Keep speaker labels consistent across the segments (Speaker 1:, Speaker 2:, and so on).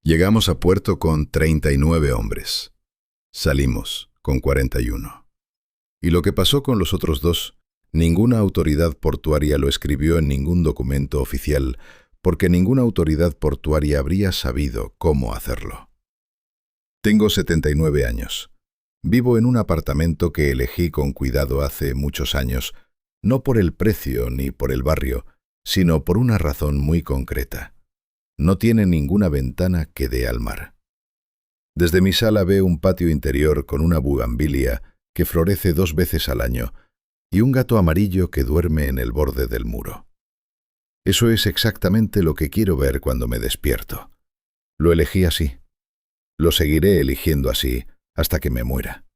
Speaker 1: Llegamos a puerto con 39 hombres. Salimos con 41. Y lo que pasó con los otros dos, ninguna autoridad portuaria lo escribió en ningún documento oficial, porque ninguna autoridad portuaria habría sabido cómo hacerlo. Tengo 79 años. Vivo en un apartamento que elegí con cuidado hace muchos años, no por el precio ni por el barrio, sino por una razón muy concreta. No tiene ninguna ventana que dé al mar. Desde mi sala veo un patio interior con una bugambilia que florece 2 veces al año y un gato amarillo que duerme en el borde del muro. Eso es exactamente lo que quiero ver cuando me despierto. Lo elegí así. Lo seguiré eligiendo así hasta que me muera.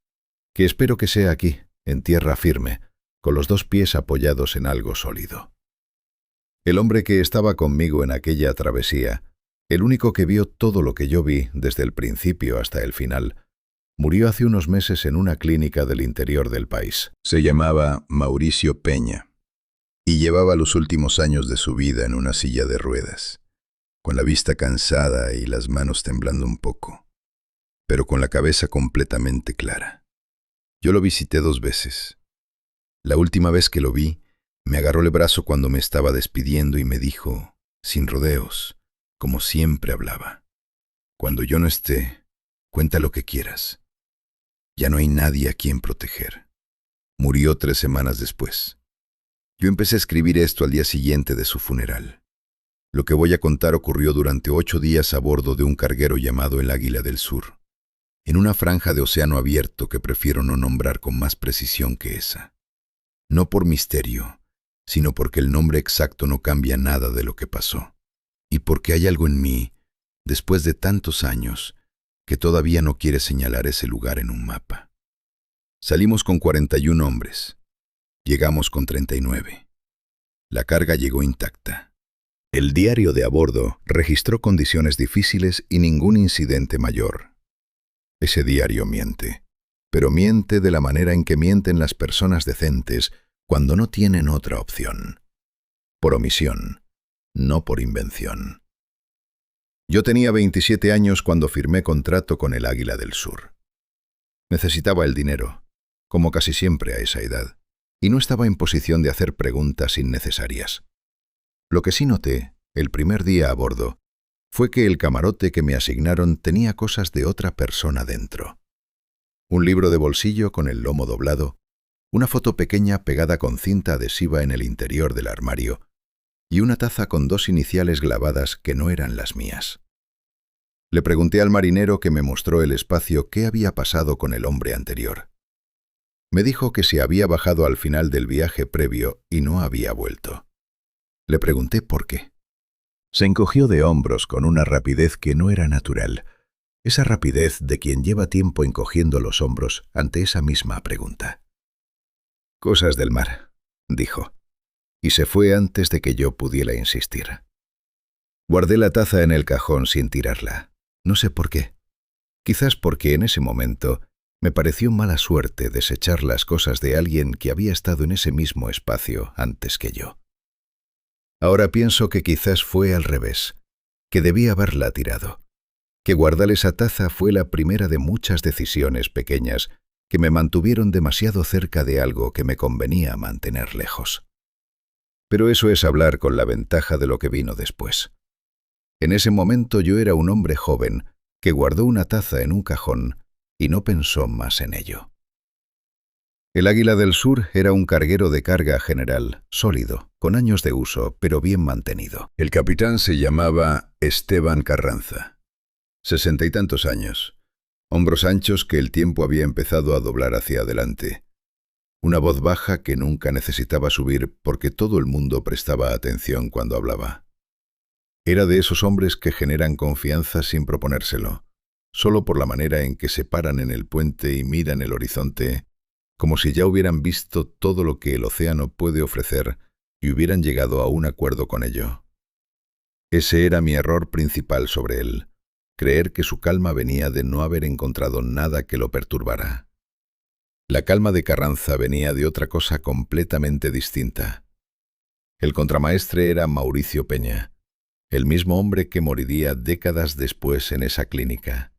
Speaker 1: Que espero que sea aquí, en tierra firme, con los 2 pies apoyados en algo sólido. El hombre que estaba conmigo en aquella travesía, el único que vio todo lo que yo vi desde el principio hasta el final, murió hace unos meses en una clínica del interior del país. Se llamaba Mauricio Peña y llevaba los últimos años de su vida en una silla de ruedas, con la vista cansada y las manos temblando un poco, pero con la cabeza completamente clara. Yo lo visité 2 veces. La última vez que lo vi, me agarró el brazo cuando me estaba despidiendo y me dijo, sin rodeos, como siempre hablaba: cuando yo no esté, cuenta lo que quieras. Ya no hay nadie a quien proteger. Murió 3 semanas después. Yo empecé a escribir esto al día siguiente de su funeral. Lo que voy a contar ocurrió durante 8 días a bordo de un carguero llamado el Águila del Sur, en una franja de océano abierto que prefiero no nombrar con más precisión que esa. No por misterio, sino porque el nombre exacto no cambia nada de lo que pasó, y porque hay algo en mí, después de tantos años, que todavía no quiere señalar ese lugar en un mapa. Salimos con 41 hombres. Llegamos con 39. La carga llegó intacta. El diario de a bordo registró condiciones difíciles y ningún incidente mayor. Ese diario miente, pero miente de la manera en que mienten las personas decentes cuando no tienen otra opción. Por omisión, no por invención. Yo tenía 27 años cuando firmé contrato con el Águila del Sur. Necesitaba el dinero, como casi siempre a esa edad, y no estaba en posición de hacer preguntas innecesarias. Lo que sí noté, el primer día a bordo, fue que el camarote que me asignaron tenía cosas de otra persona dentro. Un libro de bolsillo con el lomo doblado, una foto pequeña pegada con cinta adhesiva en el interior del armario y una taza con 2 iniciales grabadas que no eran las mías. Le pregunté al marinero que me mostró el espacio qué había pasado con el hombre anterior. Me dijo que se había bajado al final del viaje previo y no había vuelto. Le pregunté por qué. Se encogió de hombros con una rapidez que no era natural, esa rapidez de quien lleva tiempo encogiendo los hombros ante esa misma pregunta. «Cosas del mar», dijo, y se fue antes de que yo pudiera insistir. Guardé la taza en el cajón sin tirarla. No sé por qué. Quizás porque en ese momento me pareció mala suerte desechar las cosas de alguien que había estado en ese mismo espacio antes que yo. Ahora pienso que quizás fue al revés, que debí haberla tirado, que guardar esa taza fue la primera de muchas decisiones pequeñas que me mantuvieron demasiado cerca de algo que me convenía mantener lejos. Pero eso es hablar con la ventaja de lo que vino después. En ese momento yo era un hombre joven que guardó una taza en un cajón y no pensó más en ello. El Águila del Sur era un carguero de carga general, sólido, con años de uso, pero bien mantenido. El capitán se llamaba Esteban Carranza. 60 y tantos años. Hombros anchos que el tiempo había empezado a doblar hacia adelante. Una voz baja que nunca necesitaba subir porque todo el mundo prestaba atención cuando hablaba. Era de esos hombres que generan confianza sin proponérselo, solo por la manera en que se paran en el puente y miran el horizonte, como si ya hubieran visto todo lo que el océano puede ofrecer y hubieran llegado a un acuerdo con ello. Ese era mi error principal sobre él, creer que su calma venía de no haber encontrado nada que lo perturbara. La calma de Carranza venía de otra cosa completamente distinta. El contramaestre era Mauricio Peña, el mismo hombre que moriría décadas después en esa clínica.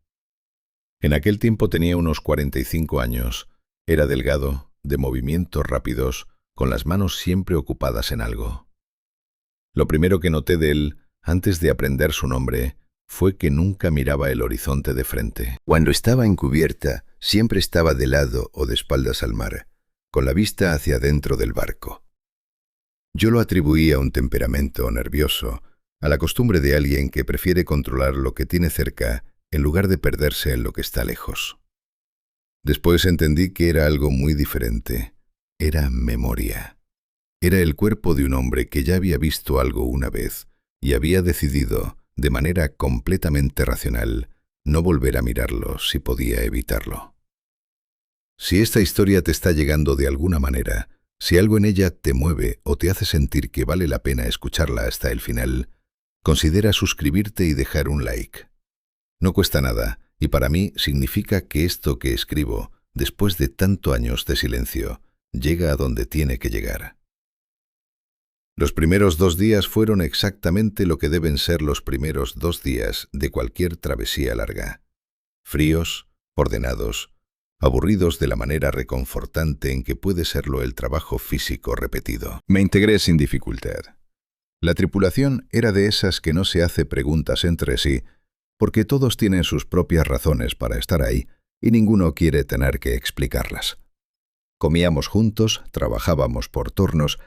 Speaker 1: En aquel tiempo tenía unos 45 años, era delgado, de movimientos rápidos, con las manos siempre ocupadas en algo. Lo primero que noté de él, antes de aprender su nombre, fue que nunca miraba el horizonte de frente.
Speaker 2: Cuando estaba en cubierta, siempre estaba de lado o de espaldas al mar, con la vista hacia dentro del barco. Yo lo atribuía a un temperamento nervioso, a la costumbre de alguien que prefiere controlar lo que tiene cerca en lugar de perderse en lo que está lejos. Después entendí que era algo muy diferente. Era memoria. Era el cuerpo de un hombre que ya había visto algo una vez y había decidido, de manera completamente racional, no volver a mirarlo si podía evitarlo. Si esta historia te está llegando de alguna manera, si algo en ella te mueve o te hace sentir que vale la pena escucharla hasta el final, considera suscribirte y dejar un like. No cuesta nada, y para mí significa que esto que escribo, después de tantos años de silencio, llega a donde tiene que llegar. Los primeros 2 días fueron exactamente lo que deben ser los primeros 2 días de cualquier travesía larga. Fríos, ordenados, aburridos de la manera reconfortante en que puede serlo el trabajo físico repetido. Me integré sin dificultad. La tripulación era de esas que no se hace preguntas entre sí, porque todos tienen sus propias razones para estar ahí y ninguno quiere tener que explicarlas. Comíamos juntos, trabajábamos por turnos,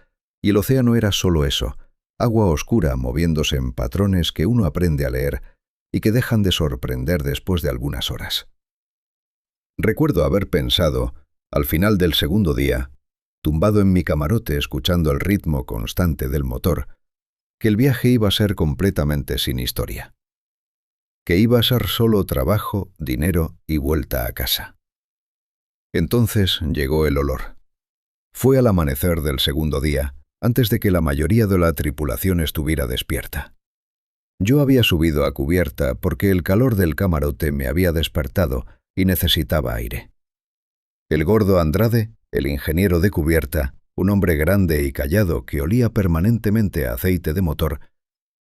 Speaker 2: y el océano era solo eso, agua oscura moviéndose en patrones que uno aprende a leer y que dejan de sorprender después de algunas horas. Recuerdo haber pensado, al final del segundo día, tumbado en mi camarote escuchando el ritmo constante del motor, que el viaje iba a ser completamente sin historia. Que iba a ser solo trabajo, dinero y vuelta a casa. Entonces llegó el olor. Fue al amanecer del segundo día, antes de que la mayoría de la tripulación estuviera despierta. Yo había subido a cubierta porque el calor del camarote me había despertado y necesitaba aire. El gordo Andrade, el ingeniero de cubierta, un hombre grande y callado que olía permanentemente a aceite de motor,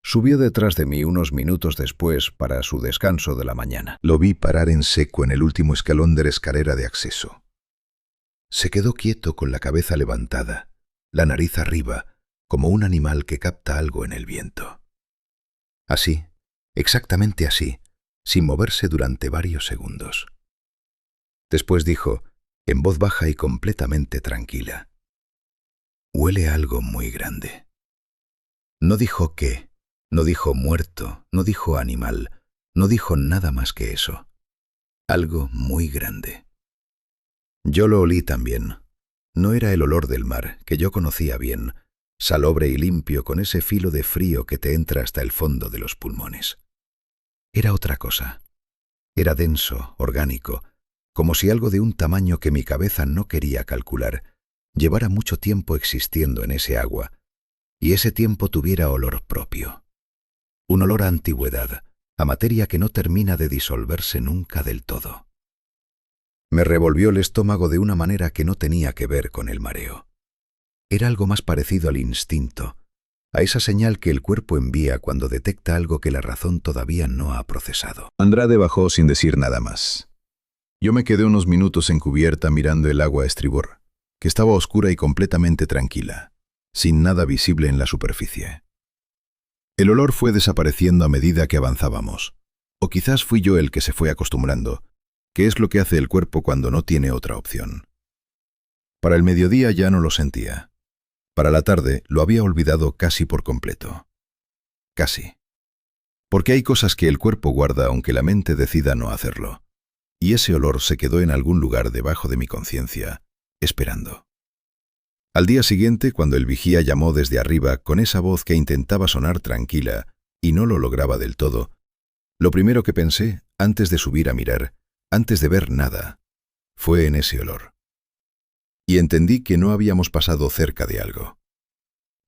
Speaker 2: subió detrás de mí unos minutos después para su descanso de la mañana. Lo vi parar en seco en el último escalón de la escalera de acceso. Se quedó quieto con la cabeza levantada, la nariz arriba, como un animal que capta algo en el viento. Así, exactamente así, sin moverse durante varios segundos. Después dijo, en voz baja y completamente tranquila, «Huele a algo muy grande». No dijo qué. No dijo muerto, no dijo animal, no dijo nada más que eso. Algo muy grande. Yo lo olí también. No era el olor del mar, que yo conocía bien, salobre y limpio con ese filo de frío que te entra hasta el fondo de los pulmones. Era otra cosa. Era denso, orgánico, como si algo de un tamaño que mi cabeza no quería calcular llevara mucho tiempo existiendo en ese agua, y ese tiempo tuviera olor propio. Un olor a antigüedad, a materia que no termina de disolverse nunca del todo. Me revolvió el estómago de una manera que no tenía que ver con el mareo. Era algo más parecido al instinto, a esa señal que el cuerpo envía cuando detecta algo que la razón todavía no ha procesado. Andrade bajó sin decir nada más. Yo me quedé unos minutos en cubierta mirando el agua a estribor, que estaba oscura y completamente tranquila, sin nada visible en la superficie. El olor fue desapareciendo a medida que avanzábamos, o quizás fui yo el que se fue acostumbrando, que es lo que hace el cuerpo cuando no tiene otra opción. Para el mediodía ya no lo sentía. Para la tarde lo había olvidado casi por completo. Casi. Porque hay cosas que el cuerpo guarda aunque la mente decida no hacerlo. Y ese olor se quedó en algún lugar debajo de mi conciencia, esperando. Al día siguiente, cuando el vigía llamó desde arriba con esa voz que intentaba sonar tranquila y no lo lograba del todo, lo primero que pensé, antes de subir a mirar, antes de ver nada, fue en ese olor. Y entendí que no habíamos pasado cerca de algo.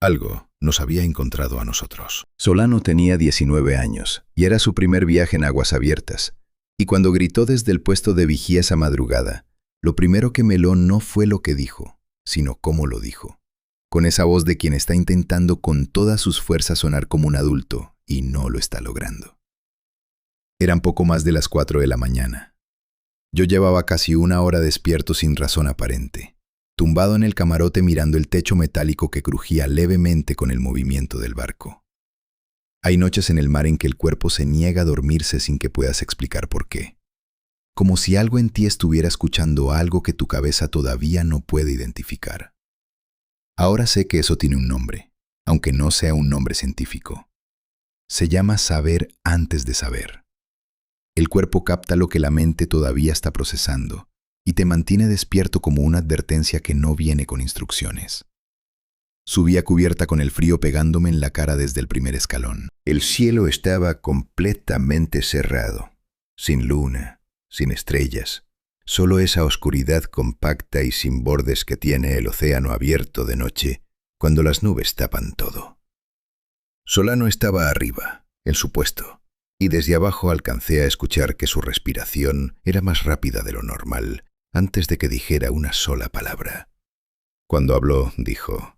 Speaker 2: Algo nos había encontrado a nosotros. Solano tenía 19 años y era su primer viaje en aguas abiertas, y cuando gritó desde el puesto de vigía esa madrugada, lo primero que me heló no fue lo que dijo, sino cómo lo dijo, con esa voz de quien está intentando con todas sus fuerzas sonar como un adulto y no lo está logrando. Eran poco más de las 4 de la mañana. Yo llevaba casi una hora despierto sin razón aparente, tumbado en el camarote mirando el techo metálico que crujía levemente con el movimiento del barco. Hay noches en el mar en que el cuerpo se niega a dormirse sin que puedas explicar por qué. Como si algo en ti estuviera escuchando algo que tu cabeza todavía no puede identificar. Ahora sé que eso tiene un nombre, aunque no sea un nombre científico. Se llama saber antes de saber. El cuerpo capta lo que la mente todavía está procesando y te mantiene despierto como una advertencia que no viene con instrucciones. Subí a cubierta con el frío pegándome en la cara desde el primer escalón. El cielo estaba completamente cerrado, sin luna, sin estrellas, solo esa oscuridad compacta y sin bordes que tiene el océano abierto de noche cuando las nubes tapan todo. Solano estaba arriba, en su puesto, y desde abajo alcancé a escuchar que su respiración era más rápida de lo normal antes de que dijera una sola palabra. Cuando habló, dijo: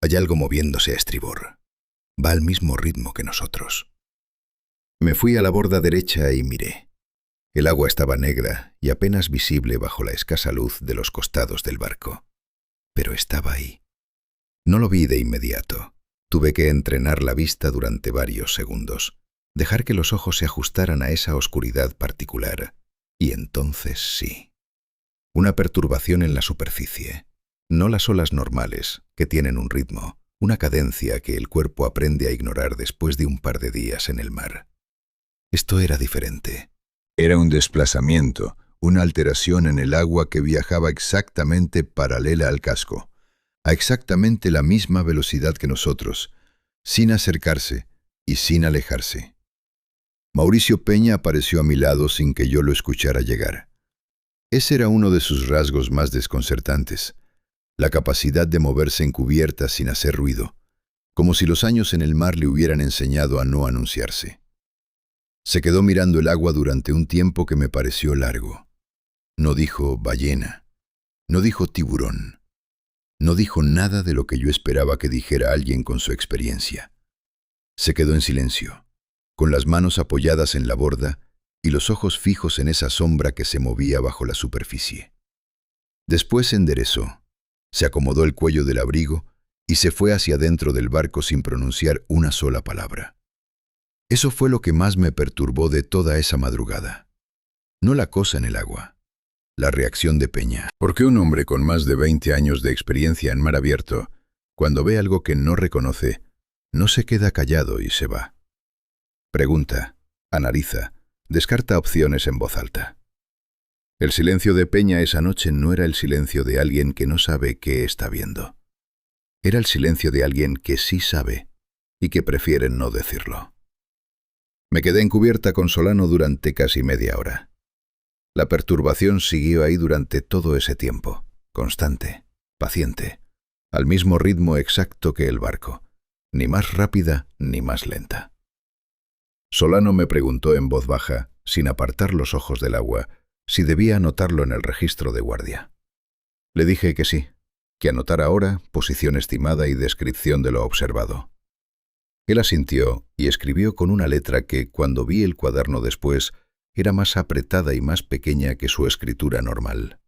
Speaker 2: «Hay algo moviéndose a estribor. Va al mismo ritmo que nosotros». Me fui a la borda derecha y miré. El agua estaba negra y apenas visible bajo la escasa luz de los costados del barco. Pero estaba ahí. No lo vi de inmediato. Tuve que entrenar la vista durante varios segundos, dejar que los ojos se ajustaran a esa oscuridad particular. Y entonces sí. Una perturbación en la superficie. No las olas normales, que tienen un ritmo, una cadencia que el cuerpo aprende a ignorar después de un par de días en el mar. Esto era diferente. Era un desplazamiento, una alteración en el agua que viajaba exactamente paralela al casco, a exactamente la misma velocidad que nosotros, sin acercarse y sin alejarse. Mauricio Peña apareció a mi lado sin que yo lo escuchara llegar. Ese era uno de sus rasgos más desconcertantes. La capacidad de moverse en cubierta sin hacer ruido, como si los años en el mar le hubieran enseñado a no anunciarse. Se quedó mirando el agua durante un tiempo que me pareció largo. No dijo ballena, no dijo tiburón, no dijo nada de lo que yo esperaba que dijera alguien con su experiencia. Se quedó en silencio, con las manos apoyadas en la borda y los ojos fijos en esa sombra que se movía bajo la superficie. Después se enderezó. Se acomodó el cuello del abrigo y se fue hacia adentro del barco sin pronunciar una sola palabra. Eso fue lo que más me perturbó de toda esa madrugada. No la cosa en el agua, la reacción de Peña. ¿Por qué un hombre con más de 20 años de experiencia en mar abierto, cuando ve algo que no reconoce, no se queda callado y se va? Pregunta, analiza, descarta opciones en voz alta. El silencio de Peña esa noche no era el silencio de alguien que no sabe qué está viendo. Era el silencio de alguien que sí sabe y que prefiere no decirlo. Me quedé en cubierta con Solano durante casi media hora. La perturbación siguió ahí durante todo ese tiempo, constante, paciente, al mismo ritmo exacto que el barco, ni más rápida ni más lenta. Solano me preguntó en voz baja, sin apartar los ojos del agua, si debía anotarlo en el registro de guardia. Le dije que sí, que anotara hora, posición estimada y descripción de lo observado. Él asintió y escribió con una letra que, cuando vi el cuaderno después, era más apretada y más pequeña que su escritura normal.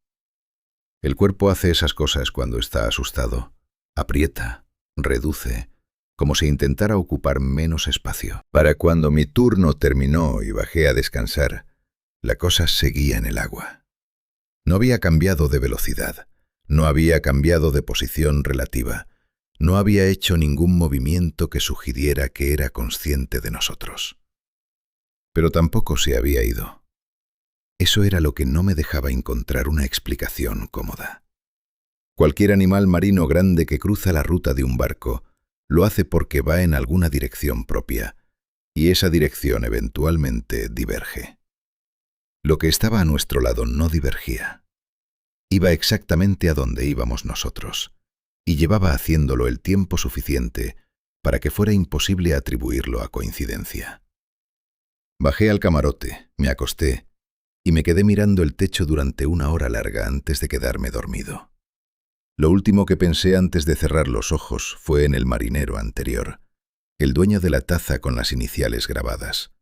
Speaker 2: El cuerpo hace esas cosas cuando está asustado. Aprieta, reduce, como si intentara ocupar menos espacio. Para cuando mi turno terminó y bajé a descansar, la cosa seguía en el agua. No había cambiado de velocidad, no había cambiado de posición relativa, no había hecho ningún movimiento que sugiriera que era consciente de nosotros. Pero tampoco se había ido. Eso era lo que no me dejaba encontrar una explicación cómoda. Cualquier animal marino grande que cruza la ruta de un barco lo hace porque va en alguna dirección propia, y esa dirección eventualmente diverge. Lo que estaba a nuestro lado no divergía. Iba exactamente a donde íbamos nosotros, y llevaba haciéndolo el tiempo suficiente para que fuera imposible atribuirlo a coincidencia. Bajé al camarote, me acosté, y me quedé mirando el techo durante una hora larga antes de quedarme dormido. Lo último que pensé antes de cerrar los ojos fue en el marinero anterior, el dueño de la taza con las iniciales grabadas,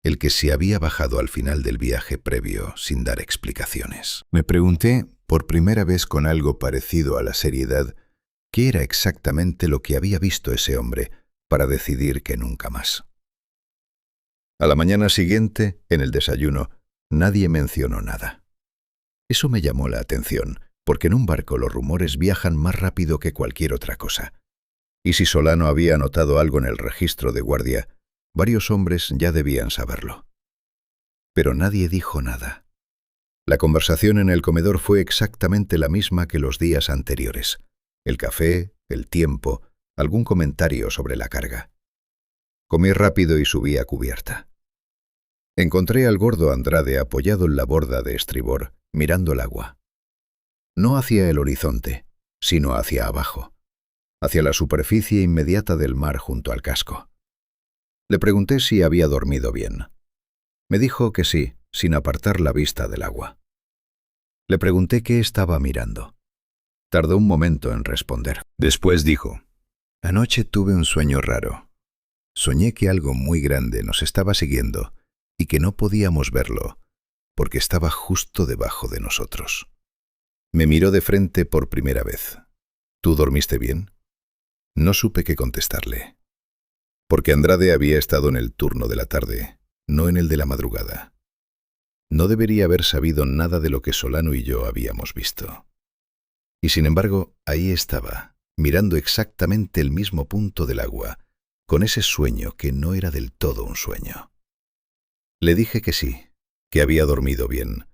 Speaker 2: el que se había bajado al final del viaje previo sin dar explicaciones. Me pregunté, por primera vez con algo parecido a la seriedad, qué era exactamente lo que había visto ese hombre para decidir que nunca más. A la mañana siguiente, en el desayuno, nadie mencionó nada. Eso me llamó la atención, porque en un barco los rumores viajan más rápido que cualquier otra cosa. Y si Solano había notado algo en el registro de guardia, varios hombres ya debían saberlo. Pero nadie dijo nada. La conversación en el comedor fue exactamente la misma que los días anteriores. El café, el tiempo, algún comentario sobre la carga. Comí rápido y subí a cubierta. Encontré al gordo Andrade apoyado en la borda de estribor, mirando el agua. No hacia el horizonte, sino hacia abajo, hacia la superficie inmediata del mar junto al casco. Le pregunté si había dormido bien. Me dijo que sí, sin apartar la vista del agua. Le pregunté qué estaba mirando. Tardó un momento en responder. Después dijo: «Anoche tuve un sueño raro. Soñé que algo muy grande nos estaba siguiendo y que no podíamos verlo, porque estaba justo debajo de nosotros». Me miró de frente por primera vez. «¿Tú dormiste bien?». No supe qué contestarle, porque Andrade había estado en el turno de la tarde, no en el de la madrugada. No debería haber sabido nada de lo que Solano y yo habíamos visto. Y sin embargo, ahí estaba, mirando exactamente el mismo punto del agua, con ese sueño que no era del todo un sueño. Le dije que sí, que había dormido bien,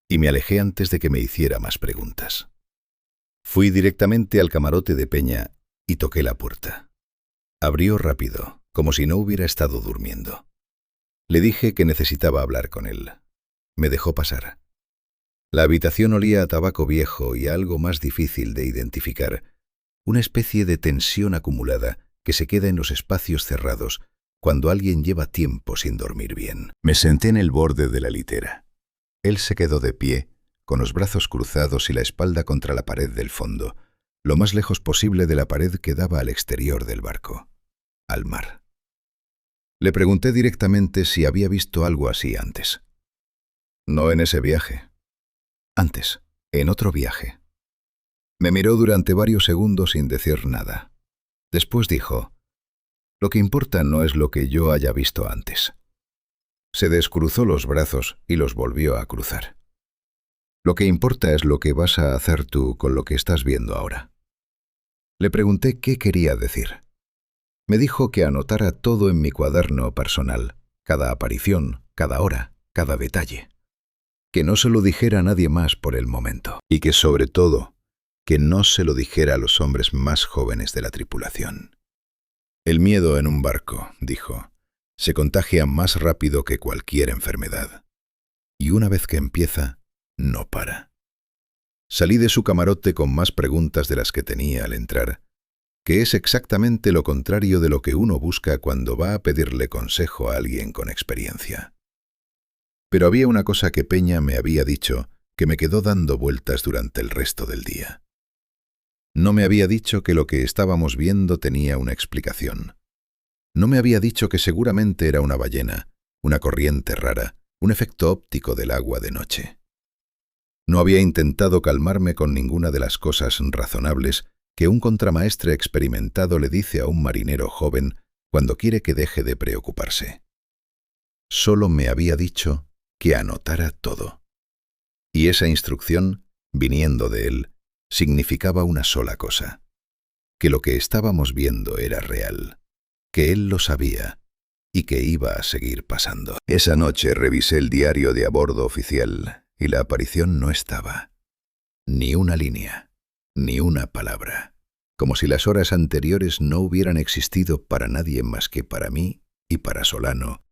Speaker 2: y me alejé antes de que me hiciera más preguntas. Fui directamente al camarote de Peña y toqué la puerta. Abrió rápido, como si no hubiera estado durmiendo. Le dije que necesitaba hablar con él. Me dejó pasar. La habitación olía a tabaco viejo y a algo más difícil de identificar, una especie de tensión acumulada que se queda en los espacios cerrados cuando alguien lleva tiempo sin dormir bien. Me senté en el borde de la litera. Él se quedó de pie, con los brazos cruzados y la espalda contra la pared del fondo, lo más lejos posible de la pared que daba al exterior del barco, al mar. Le pregunté directamente si había visto algo así antes. «No en ese viaje». «Antes, en otro viaje». Me miró durante varios segundos sin decir nada. Después dijo: «Lo que importa no es lo que yo haya visto antes». Se descruzó los brazos y los volvió a cruzar. «Lo que importa es lo que vas a hacer tú con lo que estás viendo ahora». Le pregunté qué quería decir. Me dijo que anotara todo en mi cuaderno personal, cada aparición, cada hora, cada detalle. Que no se lo dijera a nadie más por el momento. Y que, sobre todo, que no se lo dijera a los hombres más jóvenes de la tripulación. «El miedo en un barco», dijo, «se contagia más rápido que cualquier enfermedad. Y una vez que empieza, no para». Salí de su camarote con más preguntas de las que tenía al entrar, que es exactamente lo contrario de lo que uno busca cuando va a pedirle consejo a alguien con experiencia. Pero había una cosa que Peña me había dicho que me quedó dando vueltas durante el resto del día. No me había dicho que lo que estábamos viendo tenía una explicación. No me había dicho que seguramente era una ballena, una corriente rara, un efecto óptico del agua de noche. No había intentado calmarme con ninguna de las cosas razonables que un contramaestre experimentado le dice a un marinero joven cuando quiere que deje de preocuparse. Solo me había dicho que anotara todo. Y esa instrucción, viniendo de él, significaba una sola cosa: que lo que estábamos viendo era real, que él lo sabía y que iba a seguir pasando. Esa noche revisé el diario de a bordo oficial y la aparición no estaba. Ni una línea, ni una palabra, como si las horas anteriores no hubieran existido para nadie más que para mí y para Solano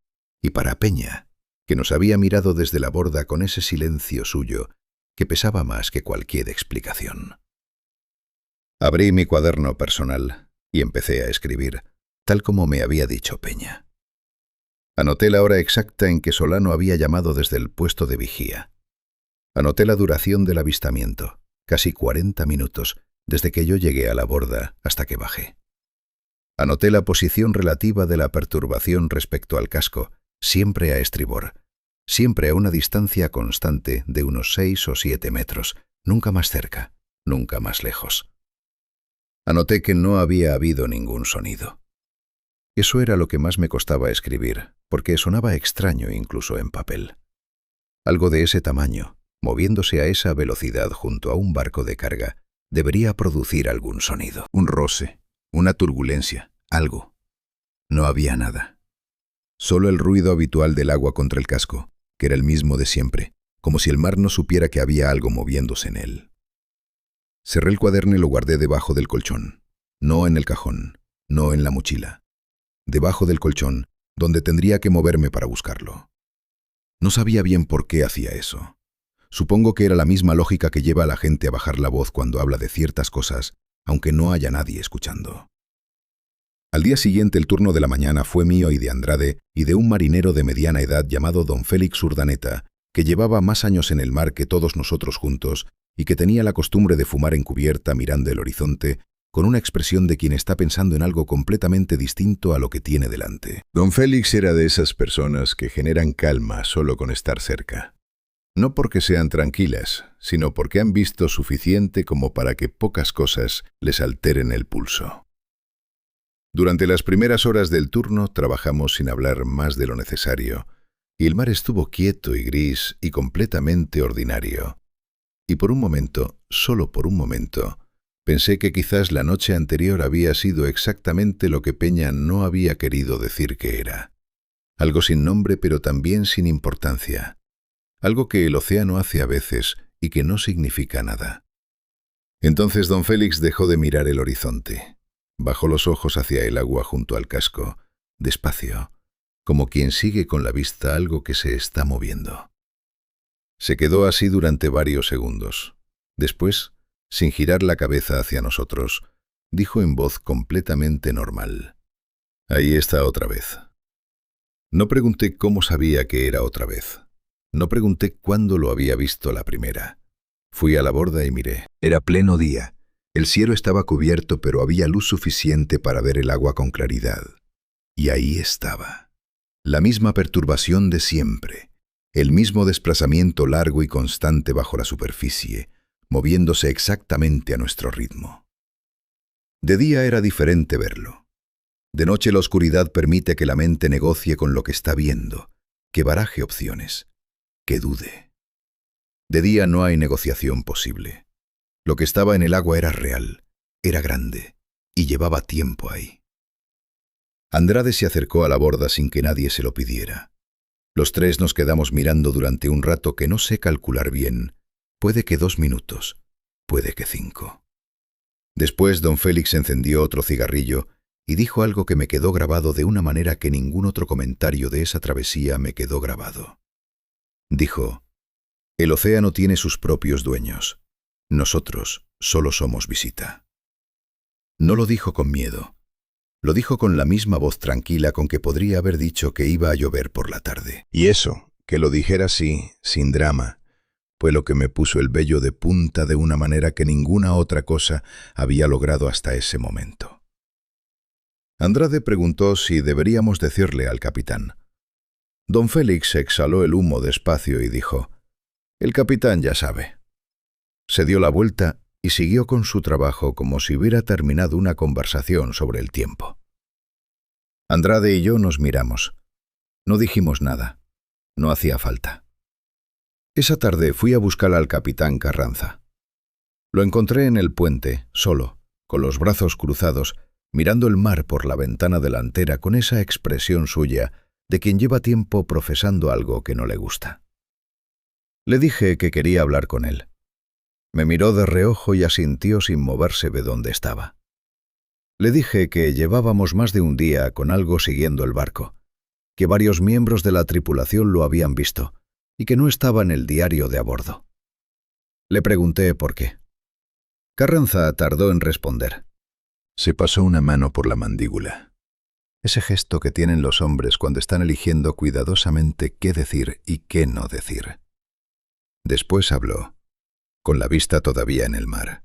Speaker 2: y para Peña, que nos había mirado desde la borda con ese silencio suyo que pesaba más que cualquier explicación. Abrí mi cuaderno personal y empecé a escribir, tal como me había dicho Peña. Anoté la hora exacta en que Solano había llamado desde el puesto de vigía. Anoté la duración del avistamiento, casi 40 minutos, desde que yo llegué a la borda hasta que bajé. Anoté la posición relativa de la perturbación respecto al casco, siempre a estribor, siempre a una distancia constante de unos 6 o 7 metros, nunca más cerca, nunca más lejos. Anoté que no había habido ningún sonido. Eso era lo que más me costaba escribir, porque sonaba extraño incluso en papel. Algo de ese tamaño, moviéndose a esa velocidad junto a un barco de carga, debería producir algún sonido. Un roce, una turbulencia, algo. No había nada. Solo el ruido habitual del agua contra el casco, que era el mismo de siempre, como si el mar no supiera que había algo moviéndose en él. Cerré el cuaderno y lo guardé debajo del colchón, no en el cajón, no en la mochila. Debajo del colchón, donde tendría que moverme para buscarlo. No sabía bien por qué hacía eso. Supongo que era la misma lógica que lleva a la gente a bajar la voz cuando habla de ciertas cosas, aunque no haya nadie escuchando. Al día siguiente el turno de la mañana fue mío y de Andrade y de un marinero de mediana edad llamado don Félix Urdaneta, que llevaba más años en el mar que todos nosotros juntos y que tenía la costumbre de fumar en cubierta mirando el horizonte, con una expresión de quien está pensando en algo completamente distinto a lo que tiene delante.
Speaker 1: Don Félix era de esas personas que generan calma solo con estar cerca. No porque sean tranquilas, sino porque han visto suficiente como para que pocas cosas les alteren el pulso. Durante las primeras horas del turno trabajamos sin hablar más de lo necesario, y el mar estuvo quieto y gris y completamente ordinario. Y por un momento, solo por un momento, pensé que quizás la noche anterior había sido exactamente lo que Peña no había querido decir que era. Algo sin nombre pero también sin importancia. Algo que el océano hace a veces y que no significa nada. Entonces don Félix dejó de mirar el horizonte. Bajó los ojos hacia el agua junto al casco, despacio, como quien sigue con la vista algo que se está moviendo. Se quedó así durante varios segundos. Después, sin girar la cabeza hacia nosotros, dijo en voz completamente normal: «Ahí está otra vez». No pregunté cómo sabía que era otra vez. No pregunté cuándo lo había visto la primera. Fui a la borda y miré. Era pleno día. El cielo estaba cubierto, pero había luz suficiente para ver el agua con claridad. Y ahí estaba. La misma perturbación de siempre. El mismo desplazamiento largo y constante bajo la superficie, moviéndose exactamente a nuestro ritmo. De día era diferente verlo. De noche la oscuridad permite que la mente negocie con lo que está viendo, que baraje opciones, que dude. De día no hay negociación posible. Lo que estaba en el agua era real, era grande, y llevaba tiempo ahí. Andrade se acercó a la borda sin que nadie se lo pidiera. Los tres nos quedamos mirando durante un rato que no sé calcular bien. Puede que 2 minutos, puede que 5. Después don Félix encendió otro cigarrillo y dijo algo que me quedó grabado de una manera que ningún otro comentario de esa travesía me quedó grabado. Dijo: «El océano tiene sus propios dueños. Nosotros solo somos visita». No lo dijo con miedo. Lo dijo con la misma voz tranquila con que podría haber dicho que iba a llover por la tarde. Y eso, que lo dijera así, sin drama, fue lo que me puso el vello de punta de una manera que ninguna otra cosa había logrado hasta ese momento. Andrade preguntó si deberíamos decirle al capitán. Don Félix exhaló el humo despacio y dijo: «El capitán ya sabe». Se dio la vuelta y siguió con su trabajo como si hubiera terminado una conversación sobre el tiempo. Andrade y yo nos miramos. No dijimos nada. No hacía falta. Esa tarde fui a buscar al capitán Carranza. Lo encontré en el puente, solo, con los brazos cruzados, mirando el mar por la ventana delantera con esa expresión suya de quien lleva tiempo profesando algo que no le gusta. Le dije que quería hablar con él. Me miró de reojo y asintió sin moverse de donde estaba. Le dije que llevábamos más de un día con algo siguiendo el barco, que varios miembros de la tripulación lo habían visto y que no estaba en el diario de a bordo. Le pregunté por qué. Carranza tardó en responder. Se pasó una mano por la mandíbula. Ese gesto que tienen los hombres cuando están eligiendo cuidadosamente qué decir y qué no decir. Después habló, con la vista todavía en el mar.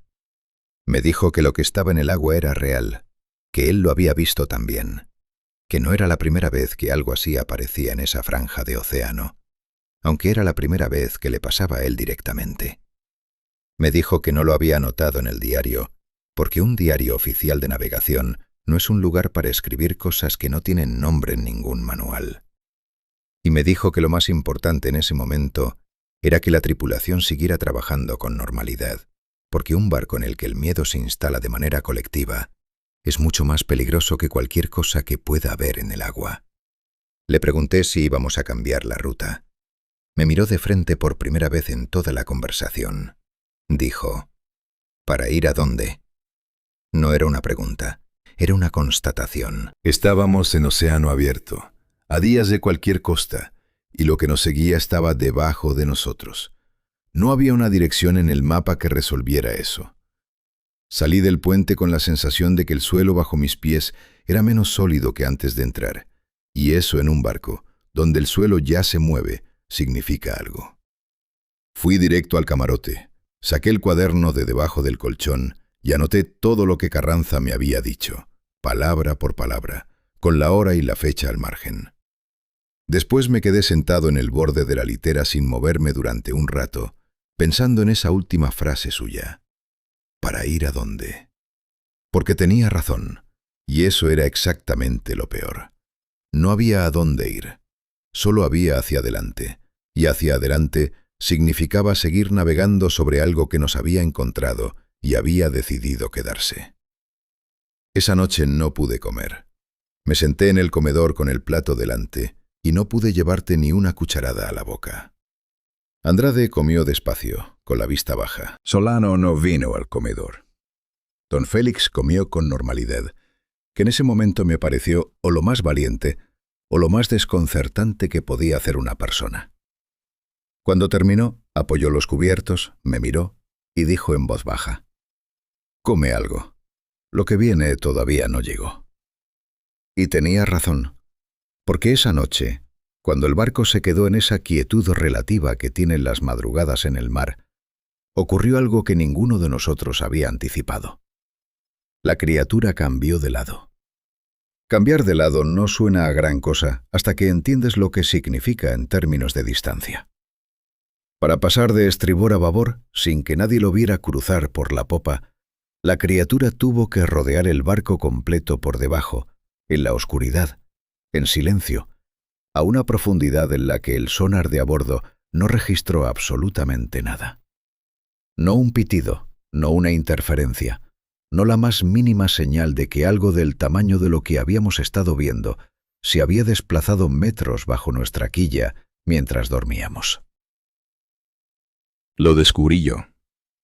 Speaker 1: Me dijo que lo que estaba en el agua era real,
Speaker 2: que él lo había visto también, que no era la primera vez que algo así aparecía en esa franja de océano, aunque era la primera vez que le pasaba a él directamente. Me dijo que no lo había anotado en el diario, porque un diario oficial de navegación no es un lugar para escribir cosas que no tienen nombre en ningún manual. Y me dijo que lo más importante en ese momento era que la tripulación siguiera trabajando con normalidad, porque un barco en el que el miedo se instala de manera colectiva es mucho más peligroso que cualquier cosa que pueda haber en el agua. Le pregunté si íbamos a cambiar la ruta. Me miró de frente por primera vez en toda la conversación. Dijo, ¿para ir a dónde? No era una pregunta, era una constatación.
Speaker 1: Estábamos en océano abierto, a días de cualquier costa, y lo que nos seguía estaba debajo de nosotros. No había una dirección en el mapa que resolviera eso. Salí del puente con la sensación de que el suelo bajo mis pies era menos sólido que antes de entrar, y eso en un barco, donde el suelo ya se mueve, significa algo. Fui directo al camarote, saqué el cuaderno de debajo del colchón y anoté todo lo que Carranza me había dicho, palabra por palabra, con la hora y la fecha al margen. Después me quedé sentado en el borde de la litera sin moverme durante un rato, pensando en esa última frase suya. ¿Para ir a dónde? Porque tenía razón, y eso era exactamente lo peor. No había a dónde ir, solo había hacia adelante, y hacia adelante significaba seguir navegando sobre algo que nos había encontrado y había decidido quedarse. Esa noche no pude comer. Me senté en el comedor con el plato delante y no pude llevarte ni una cucharada a la boca. Andrade comió despacio, con la vista baja.
Speaker 3: Solano no vino al comedor.
Speaker 1: Don Félix comió con normalidad, que en ese momento me pareció o lo más valiente o lo más desconcertante que podía hacer una persona. Cuando terminó, apoyó los cubiertos, me miró y dijo en voz baja: «Come algo. Lo que viene todavía no llegó». Y tenía razón, porque esa noche, cuando el barco se quedó en esa quietud relativa que tienen las madrugadas en el mar, ocurrió algo que ninguno de nosotros había anticipado. La criatura cambió de lado. Cambiar de lado no suena a gran cosa hasta que entiendes lo que significa en términos de distancia. Para pasar de estribor a babor, sin que nadie lo viera cruzar por la popa, la criatura tuvo que rodear el barco completo por debajo, en la oscuridad, en silencio, a una profundidad en la que el sonar de a bordo no registró absolutamente nada. No un pitido, no una interferencia, no la más mínima señal de que algo del tamaño de lo que habíamos estado viendo se había desplazado metros bajo nuestra quilla mientras dormíamos. Lo descubrí yo.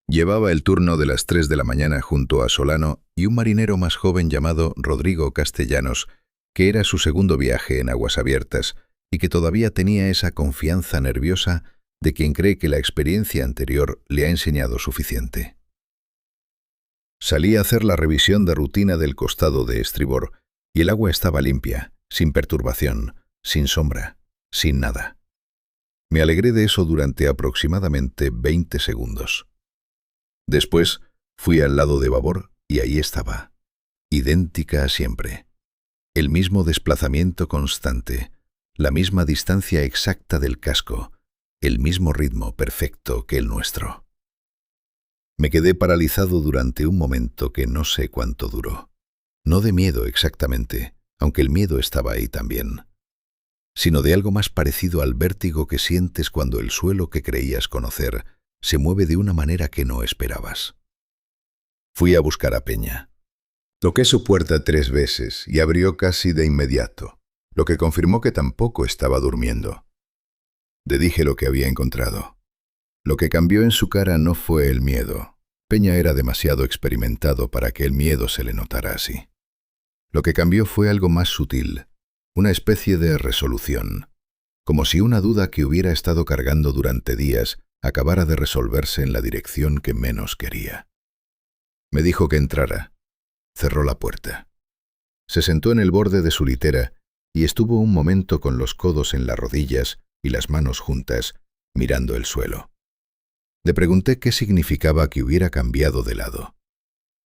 Speaker 1: Llevaba el turno de las 3 de la mañana junto a Solano y un marinero más joven llamado Rodrigo Castellanos, que era su segundo viaje en aguas abiertas y que todavía tenía esa confianza nerviosa de quien cree que la experiencia anterior le ha enseñado suficiente. Salí a hacer la revisión de rutina del costado de estribor y el agua estaba limpia, sin perturbación, sin sombra, sin nada. Me alegré de eso durante aproximadamente 20 segundos. Después fui al lado de babor y ahí estaba, idéntica a siempre. El mismo desplazamiento constante, la misma distancia exacta del casco, el mismo ritmo perfecto que el nuestro. Me quedé paralizado durante un momento que no sé cuánto duró. No de miedo exactamente, aunque el miedo estaba ahí también, sino de algo más parecido al vértigo que sientes cuando el suelo que creías conocer se mueve de una manera que no esperabas. Fui a buscar a Peña. Toqué su puerta 3 veces y abrió casi de inmediato, lo que confirmó que tampoco estaba durmiendo. Le dije lo que había encontrado. Lo que cambió en su cara no fue el miedo. Peña era demasiado experimentado para que el miedo se le notara así. Lo que cambió fue algo más sutil, una especie de resolución, como si una duda que hubiera estado cargando durante días acabara de resolverse en la dirección que menos quería. Me dijo que entrara. Cerró la puerta. Se sentó en el borde de su litera y estuvo un momento con los codos en las rodillas y las manos juntas, mirando el suelo. Le pregunté qué significaba que hubiera cambiado de lado.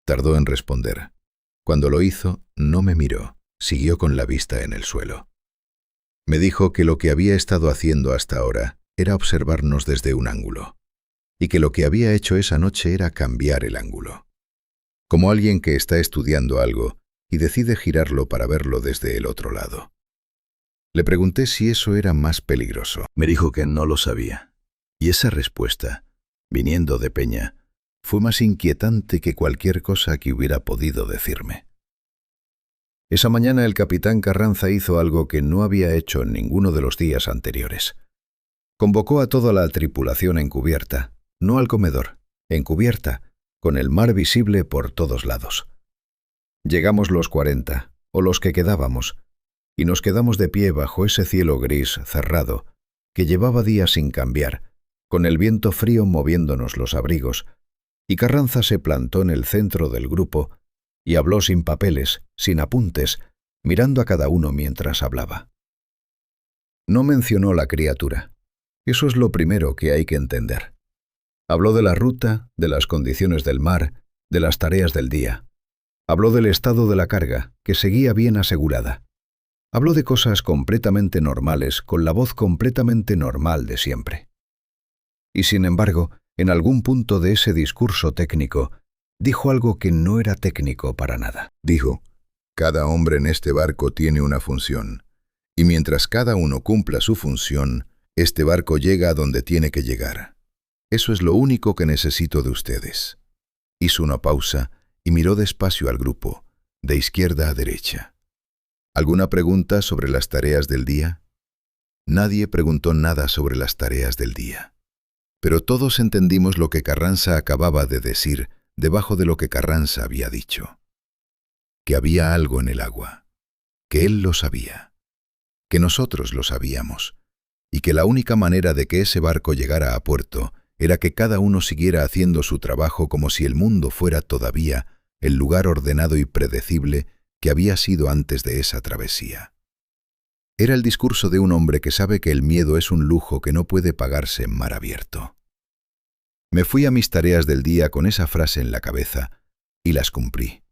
Speaker 1: Tardó en responder.
Speaker 2: Cuando lo hizo, no me miró, siguió con la vista en el suelo. Me dijo que lo que había estado haciendo hasta ahora era observarnos desde un ángulo, y que lo que había hecho esa noche era cambiar el ángulo. Como alguien que está estudiando algo y decide girarlo para verlo desde el otro lado. Le pregunté si eso era más peligroso.
Speaker 3: Me dijo que no lo sabía. Y esa respuesta, viniendo de Peña, fue más inquietante que cualquier cosa que hubiera podido decirme.
Speaker 1: Esa mañana el capitán Carranza hizo algo que no había hecho en ninguno de los días anteriores. Convocó a toda la tripulación en cubierta, no al comedor, en cubierta, con el mar visible por todos lados. Llegamos los 40, o los que quedábamos, y nos quedamos de pie bajo ese cielo gris cerrado, que llevaba días sin cambiar, con el viento frío moviéndonos los abrigos, y Carranza se plantó en el centro del grupo y habló sin papeles, sin apuntes, mirando a cada uno mientras hablaba. No mencionó la criatura. Eso es lo primero que hay que entender. Habló de la ruta, de las condiciones del mar, de las tareas del día. Habló del estado de la carga, que seguía bien asegurada. Habló de cosas completamente normales, con la voz completamente normal de siempre. Y sin embargo, en algún punto de ese discurso técnico, dijo algo que no era técnico para nada.
Speaker 2: Dijo, cada hombre en este barco tiene una función, y mientras cada uno cumpla su función, este barco llega a donde tiene que llegar. Eso es lo único que necesito de ustedes. Hizo una pausa y miró despacio al grupo, de izquierda a derecha. ¿Alguna pregunta sobre las tareas del día? Nadie preguntó nada sobre las tareas del día. Pero todos entendimos lo que Carranza acababa de decir debajo de lo que Carranza había dicho. Que había algo en el agua, que él lo sabía, que nosotros lo sabíamos, y que la única manera de que ese barco llegara a puerto era que cada uno siguiera haciendo su trabajo como si el mundo fuera todavía el lugar ordenado y predecible que había sido antes de esa travesía. Era el discurso de un hombre que sabe que el miedo es un lujo que no puede pagarse en mar abierto. Me fui a mis tareas del día con esa frase en la cabeza y las cumplí.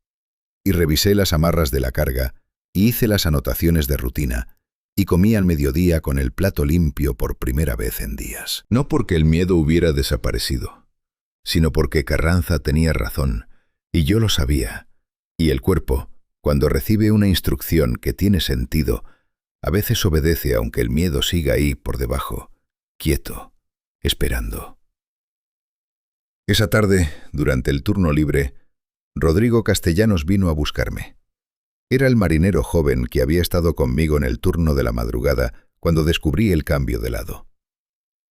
Speaker 2: Y revisé las amarras de la carga y hice las anotaciones de rutina y comí al mediodía con el plato limpio por primera vez en días. No porque el miedo hubiera desaparecido, sino porque Carranza tenía razón y yo lo sabía. Y el cuerpo, cuando recibe una instrucción que tiene sentido, a veces obedece aunque el miedo siga ahí por debajo, quieto, esperando. Esa tarde, durante el turno libre, Rodrigo Castellanos vino a buscarme. Era el marinero joven que había estado conmigo en el turno de la madrugada cuando descubrí el cambio de lado.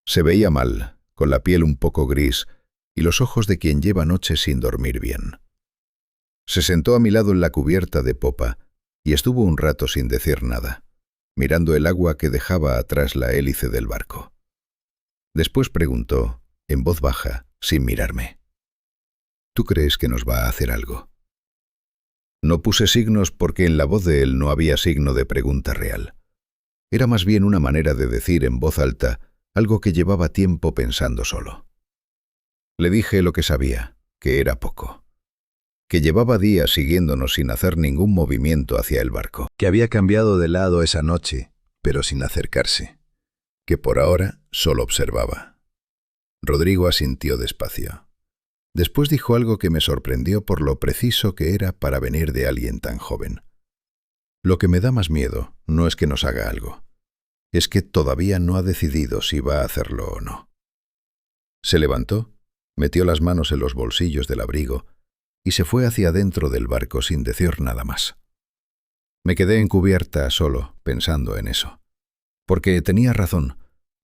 Speaker 2: Se veía mal, con la piel un poco gris y los ojos de quien lleva noches sin dormir bien. Se sentó a mi lado en la cubierta de popa y estuvo un rato sin decir nada, mirando el agua que dejaba atrás la hélice del barco. Después preguntó, en voz baja, sin mirarme: ¿Tú crees que nos va a hacer algo? No puse signos porque en la voz de él no había signo de pregunta real. Era más bien una manera de decir en voz alta algo que llevaba tiempo pensando solo. Le dije lo que sabía, que era poco. Que llevaba días siguiéndonos sin hacer ningún movimiento hacia el barco.
Speaker 3: Que había cambiado de lado esa noche, pero sin acercarse. Que por ahora solo observaba.
Speaker 2: Rodrigo asintió despacio. Después dijo algo que me sorprendió por lo preciso que era para venir de alguien tan joven. Lo que me da más miedo no es que nos haga algo, es que todavía no ha decidido si va a hacerlo o no. Se levantó, metió las manos en los bolsillos del abrigo y se fue hacia adentro del barco sin decir nada más. Me quedé en cubierta solo, pensando en eso. Porque tenía razón,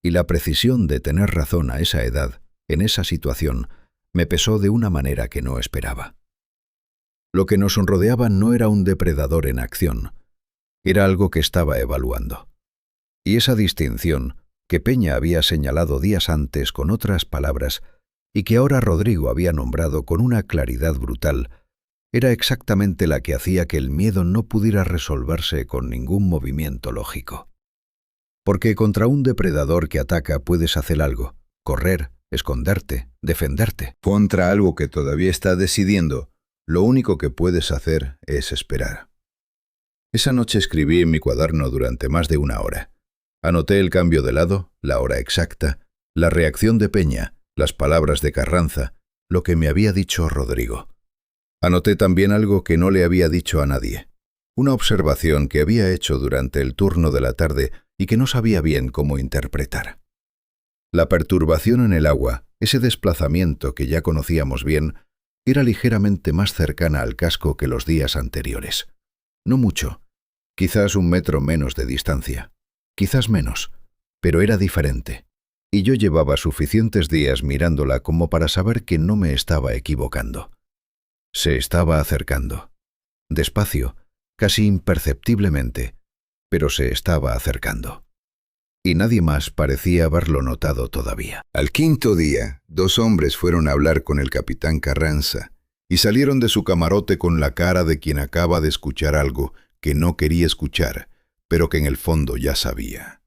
Speaker 2: y la precisión de tener razón a esa edad, en esa situación, me pesó de una manera que no esperaba. Lo que nos rodeaba no era un depredador en acción, era algo que estaba evaluando. Y esa distinción, que Peña había señalado días antes con otras palabras, y que ahora Rodrigo había nombrado con una claridad brutal, era exactamente la que hacía que el miedo no pudiera resolverse con ningún movimiento lógico. Porque contra un depredador que ataca puedes hacer algo, correr, esconderte, defenderte.
Speaker 3: Contra algo que todavía está decidiendo, Lo único que puedes hacer es esperar. Esa noche escribí en mi cuaderno durante más de 1 hora. Anoté el cambio de lado, la hora exacta, la reacción de Peña, las palabras de Carranza, lo que me había dicho Rodrigo. Anoté también algo que no le había dicho a nadie. Una observación que había hecho durante el turno de la tarde y que no sabía bien cómo interpretar. La perturbación en el agua, ese desplazamiento que ya conocíamos bien, era ligeramente más cercana al casco que los días anteriores. No mucho, quizás 1 metro menos de distancia, quizás menos, pero era diferente. Y yo llevaba suficientes días mirándola como para saber que no me estaba equivocando. Se estaba acercando. Despacio, casi imperceptiblemente, pero se estaba acercando. Y nadie más parecía haberlo notado todavía.
Speaker 2: Al 5.º día, 2 hombres fueron a hablar con el capitán Carranza y salieron de su camarote con la cara de quien acaba de escuchar algo que no quería escuchar, pero que en el fondo ya sabía.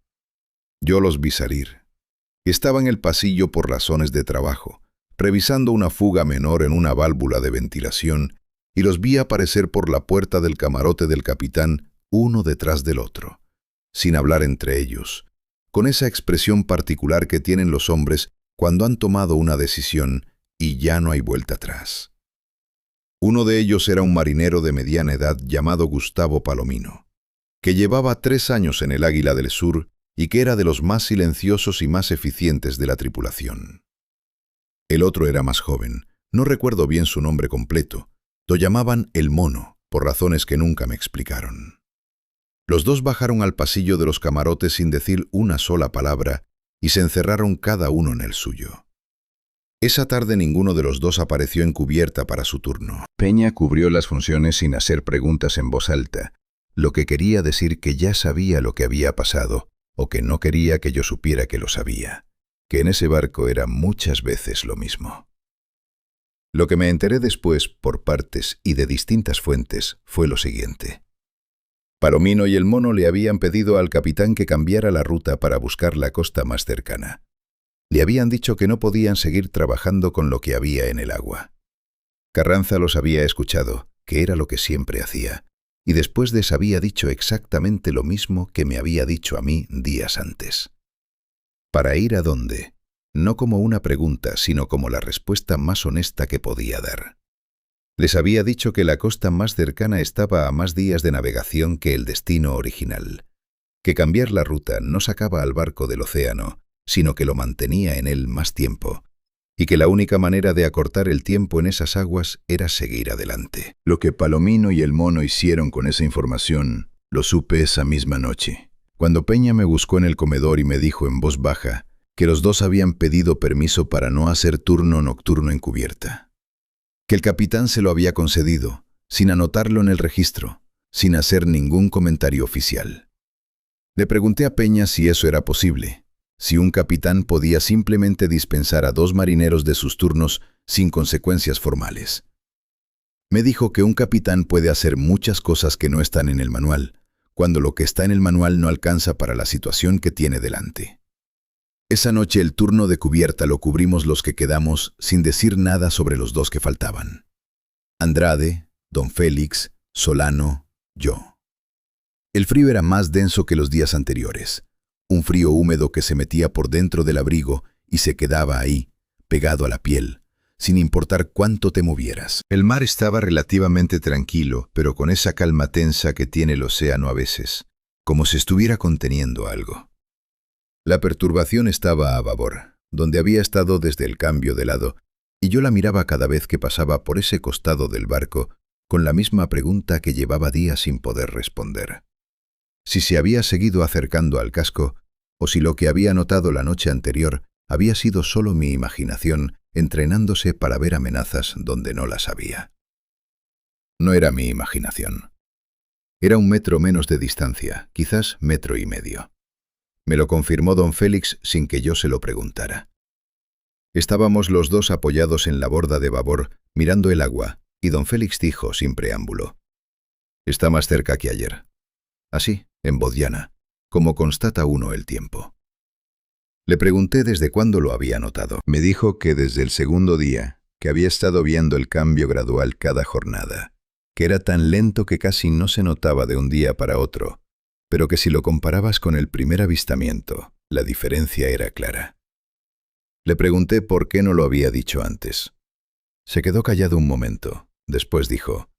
Speaker 2: Yo los vi salir. Estaba en el pasillo por razones de trabajo, revisando una fuga menor en una válvula de ventilación, y los vi aparecer por la puerta del camarote del capitán, uno detrás del otro, sin hablar entre ellos, con esa expresión particular que tienen los hombres cuando han tomado una decisión y ya no hay vuelta atrás. Uno de ellos era un marinero de mediana edad llamado Gustavo Palomino, que llevaba 3 años en el Águila del Sur y que era de los más silenciosos y más eficientes de la tripulación. El otro era más joven, no recuerdo bien su nombre completo, lo llamaban el Mono, por razones que nunca me explicaron. Los dos bajaron al pasillo de los camarotes sin decir una sola palabra y se encerraron cada uno en el suyo. Esa tarde ninguno de los dos apareció en cubierta para su turno.
Speaker 3: Peña cubrió las funciones sin hacer preguntas en voz alta, lo que quería decir que ya sabía lo que había pasado, o que no quería que yo supiera que lo sabía, que en ese barco era muchas veces lo mismo. Lo que me enteré después, por partes y de distintas fuentes, fue lo siguiente. Palomino y el Mono le habían pedido al capitán que cambiara la ruta para buscar la costa más cercana. Le habían dicho que no podían seguir trabajando con lo que había en el agua. Carranza los había escuchado, que era lo que siempre hacía, y después les había dicho exactamente lo mismo que me había dicho a mí días antes. ¿Para ir a dónde? No como una pregunta, sino como la respuesta más honesta que podía dar. Les había dicho que la costa más cercana estaba a más días de navegación que el destino original, que cambiar la ruta no sacaba al barco del océano, sino que lo mantenía en él más tiempo, y que la única manera de acortar el tiempo en esas aguas era seguir adelante. Lo que Palomino y el Mono hicieron con esa información, lo supe esa misma noche, cuando Peña me buscó en el comedor y me dijo en voz baja que los dos habían pedido permiso para no hacer turno nocturno en cubierta. Que el capitán se lo había concedido, sin anotarlo en el registro, sin hacer ningún comentario oficial. Le pregunté a Peña si eso era posible, si un capitán podía simplemente dispensar a 2 marineros de sus turnos sin consecuencias formales. Me dijo que un capitán puede hacer muchas cosas que no están en el manual, cuando lo que está en el manual no alcanza para la situación que tiene delante. Esa noche el turno de cubierta lo cubrimos los que quedamos sin decir nada sobre los 2 que faltaban. Andrade, Don Félix, Solano, yo. El frío era más denso que los días anteriores. Un frío húmedo que se metía por dentro del abrigo y se quedaba ahí, pegado a la piel, sin importar cuánto te movieras. El mar estaba relativamente tranquilo, pero con esa calma tensa que tiene el océano a veces, como si estuviera conteniendo algo. La perturbación estaba a babor, donde había estado desde el cambio de lado, y yo la miraba cada vez que pasaba por ese costado del barco, con la misma pregunta que llevaba días sin poder responder. Si se había seguido acercando al casco, o si lo que había notado la noche anterior había sido solo mi imaginación entrenándose para ver amenazas donde no las había. No era mi imaginación. Era 1 metro menos de distancia, quizás 1,5 metros. Me lo confirmó don Félix sin que yo se lo preguntara. Estábamos los dos apoyados en la borda de babor, mirando el agua, y don Félix dijo sin preámbulo: «Está más cerca que ayer». Así, en voz llana, como constata uno el tiempo. Le pregunté desde cuándo lo había notado. Me dijo que desde el 2.º día, que había estado viendo el cambio gradual cada jornada, que era tan lento que casi no se notaba de un día para otro, pero que si lo comparabas con el primer avistamiento, la diferencia era clara. Le pregunté por qué no lo había dicho antes. Se quedó callado un momento. Después dijo,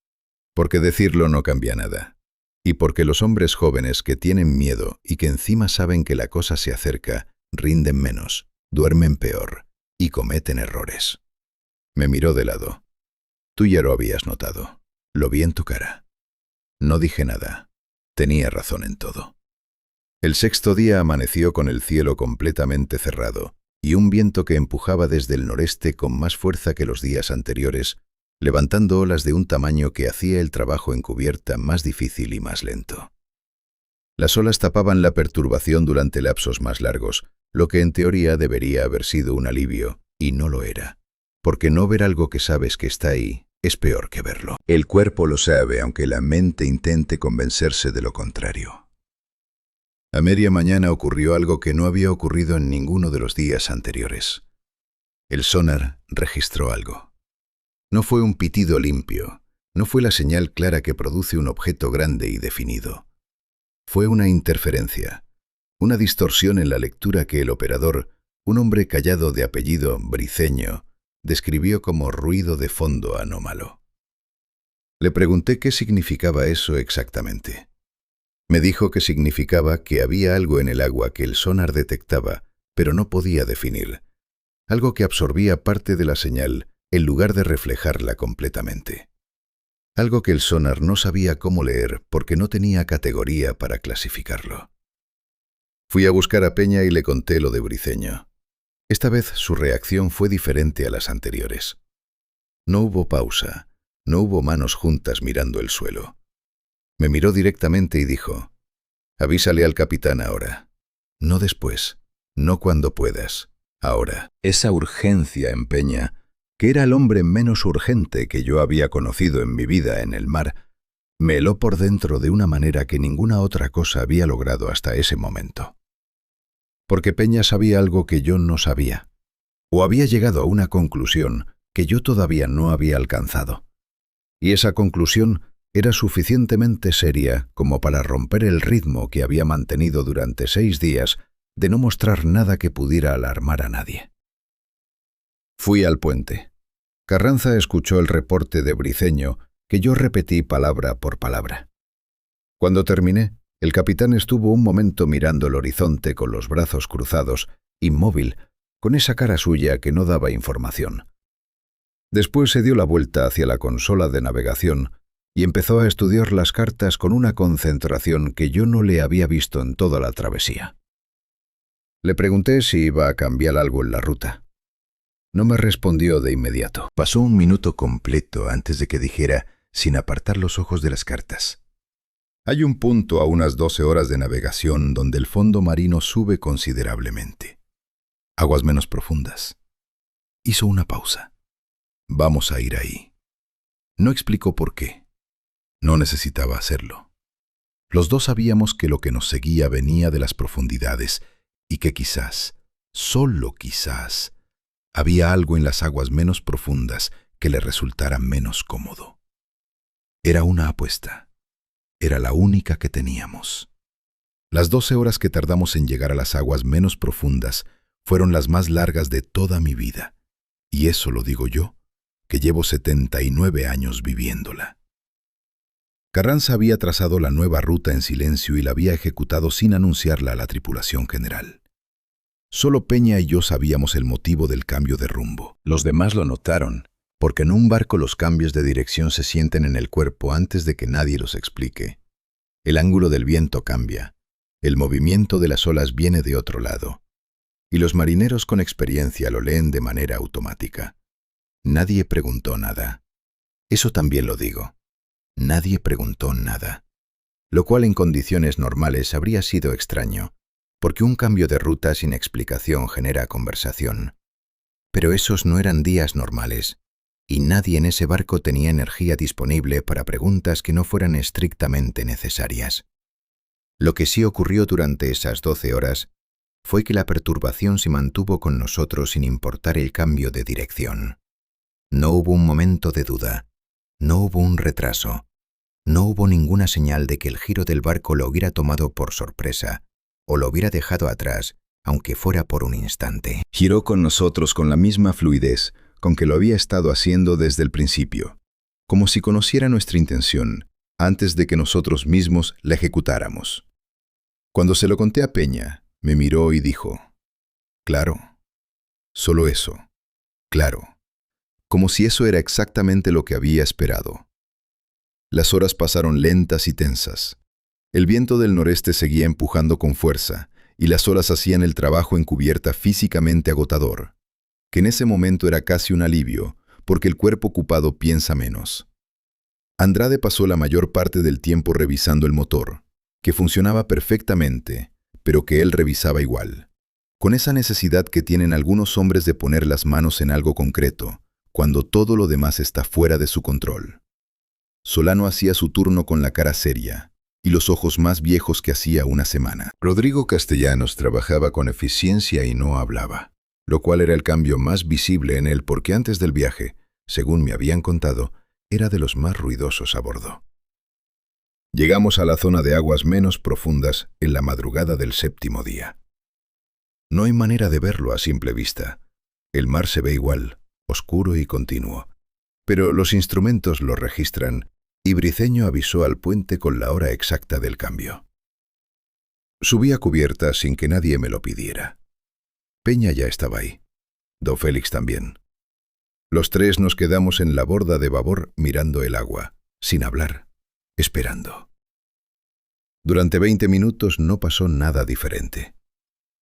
Speaker 3: porque decirlo no cambia nada. Y porque los hombres jóvenes que tienen miedo y que encima saben que la cosa se acerca, rinden menos, duermen peor y cometen errores. Me miró de lado. Tú ya lo habías notado. Lo vi en tu cara. No dije nada. Tenía razón en todo. El sexto día amaneció con el cielo completamente cerrado y un viento que empujaba desde el noreste con más fuerza que los días anteriores, levantando olas de un tamaño que hacía el trabajo en cubierta más difícil y más lento. Las olas tapaban la perturbación durante lapsos más largos, lo que en teoría debería haber sido un alivio, y no lo era, porque no ver algo que sabes que está ahí es peor que verlo. El cuerpo lo sabe, aunque la mente intente convencerse de lo contrario. A media mañana ocurrió algo que no había ocurrido en ninguno de los días anteriores. El sonar registró algo. No fue un pitido limpio, no fue la señal clara que produce un objeto grande y definido. Fue una interferencia, una distorsión en la lectura que el operador, un hombre callado de apellido Briceño, describió como ruido de fondo anómalo. Le pregunté qué significaba eso exactamente. Me dijo que significaba que había algo en el agua que el sonar detectaba, pero no podía definir. Algo que absorbía parte de la señal en lugar de reflejarla completamente. Algo que el sonar no sabía cómo leer porque no tenía categoría para clasificarlo. Fui a buscar a Peña y le conté lo de Briceño. Esta vez su reacción fue diferente a las anteriores. No hubo pausa, no hubo manos juntas mirando el suelo. Me miró directamente y dijo, avísale al capitán ahora. No después, no cuando puedas, ahora. Esa urgencia en Peña, que era el hombre menos urgente que yo había conocido en mi vida en el mar, me heló por dentro de una manera que ninguna otra cosa había logrado hasta ese momento. Porque Peña sabía algo que yo no sabía, o había llegado a una conclusión que yo todavía no había alcanzado. Y esa conclusión era suficientemente seria como para romper el ritmo que había mantenido durante 6 días de no mostrar nada que pudiera alarmar a nadie. Fui al puente. Carranza escuchó el reporte de Briceño, que yo repetí palabra por palabra. Cuando terminé, el capitán estuvo un momento mirando el horizonte con los brazos cruzados, inmóvil, con esa cara suya que no daba información. Después se dio la vuelta hacia la consola de navegación y empezó a estudiar las cartas con una concentración que yo no le había visto en toda la travesía. Le pregunté si iba a cambiar algo en la ruta. No me respondió de inmediato. Pasó un minuto completo antes de que dijera, sin apartar los ojos de las cartas. Hay un punto a unas 12 horas de navegación donde el fondo marino sube considerablemente. Aguas menos profundas. Hizo una pausa. Vamos a ir ahí. No explicó por qué. No necesitaba hacerlo. Los dos sabíamos que lo que nos seguía venía de las profundidades y que quizás, solo quizás, había algo en las aguas menos profundas que le resultara menos cómodo. Era una apuesta. Era la única que teníamos. Las 12 horas que tardamos en llegar a las aguas menos profundas fueron las más largas de toda mi vida, y eso lo digo yo, que llevo 79 años viviéndola. Carranza había trazado la nueva ruta en silencio y la había ejecutado sin anunciarla a la tripulación general. Solo Peña y yo sabíamos el motivo del cambio de rumbo. Los demás lo notaron, porque en un barco los cambios de dirección se sienten en el cuerpo antes de que nadie los explique. El ángulo del viento cambia, el movimiento de las olas viene de otro lado, y los marineros con experiencia lo leen de manera automática. Nadie preguntó nada. Eso también lo digo. Nadie preguntó nada, lo cual en condiciones normales habría sido extraño, porque un cambio de ruta sin explicación genera conversación. Pero esos no eran días normales, y nadie en ese barco tenía energía disponible para preguntas que no fueran estrictamente necesarias. Lo que sí ocurrió durante esas 12 horas fue que la perturbación se mantuvo con nosotros sin importar el cambio de dirección.
Speaker 2: No hubo un momento de duda, no hubo un retraso, no hubo ninguna señal de que el giro del barco lo hubiera tomado por sorpresa o lo hubiera dejado atrás, aunque fuera por un instante.
Speaker 3: Giró con nosotros con la misma fluidez con que lo había estado haciendo desde el principio, como si conociera nuestra intención antes de que nosotros mismos la ejecutáramos. Cuando se lo conté a Peña, me miró y dijo, «Claro, solo eso, claro», como si eso era exactamente lo que había esperado. Las horas pasaron lentas y tensas. El viento del noreste seguía empujando con fuerza, y las olas hacían el trabajo en cubierta físicamente agotador, que en ese momento era casi un alivio, porque el cuerpo ocupado piensa menos. Andrade pasó la mayor parte del tiempo revisando el motor, que funcionaba perfectamente, pero que él revisaba igual, con esa necesidad que tienen algunos hombres de poner las manos en algo concreto, cuando todo lo demás está fuera de su control. Solano hacía su turno con la cara seria y los ojos más viejos que hacía una semana. Rodrigo Castellanos trabajaba con eficiencia y no hablaba, lo cual era el cambio más visible en él porque antes del viaje, según me habían contado, era de los más ruidosos a bordo. Llegamos a la zona de aguas menos profundas en la madrugada del 7º día. No hay manera de verlo a simple vista. El mar se ve igual, oscuro y continuo, pero los instrumentos lo registran y Briceño avisó al puente con la hora exacta del cambio. Subí a cubierta sin que nadie me lo pidiera. Peña ya estaba ahí. Don Félix también. Los tres nos quedamos en la borda de babor mirando el agua, sin hablar, esperando. Durante 20 minutos no pasó nada diferente.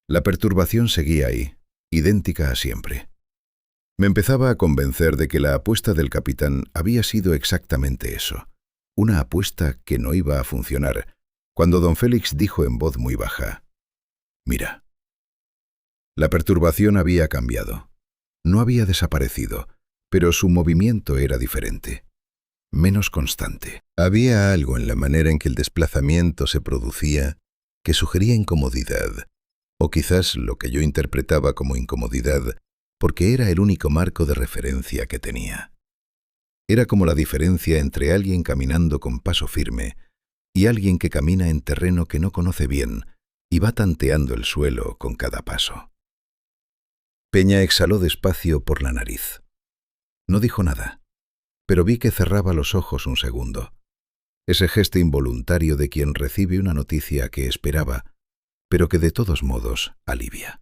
Speaker 3: La perturbación seguía ahí, idéntica a siempre. Me empezaba a convencer de que la apuesta del capitán había sido exactamente eso, una apuesta que no iba a funcionar, cuando don Félix dijo en voz muy baja, «Mira». La perturbación había cambiado. No había desaparecido, pero su movimiento era diferente, menos constante. Había algo en la manera en que el desplazamiento se producía que sugería incomodidad, o quizás lo que yo interpretaba como incomodidad, porque era el único marco de referencia que tenía. Era como la diferencia entre alguien caminando con paso firme y alguien que camina en terreno que no conoce bien y va tanteando el suelo con cada paso. Peña exhaló despacio por la nariz. No dijo nada, pero vi que cerraba los ojos un segundo. Ese gesto involuntario de quien recibe una noticia que esperaba, pero que de todos modos alivia.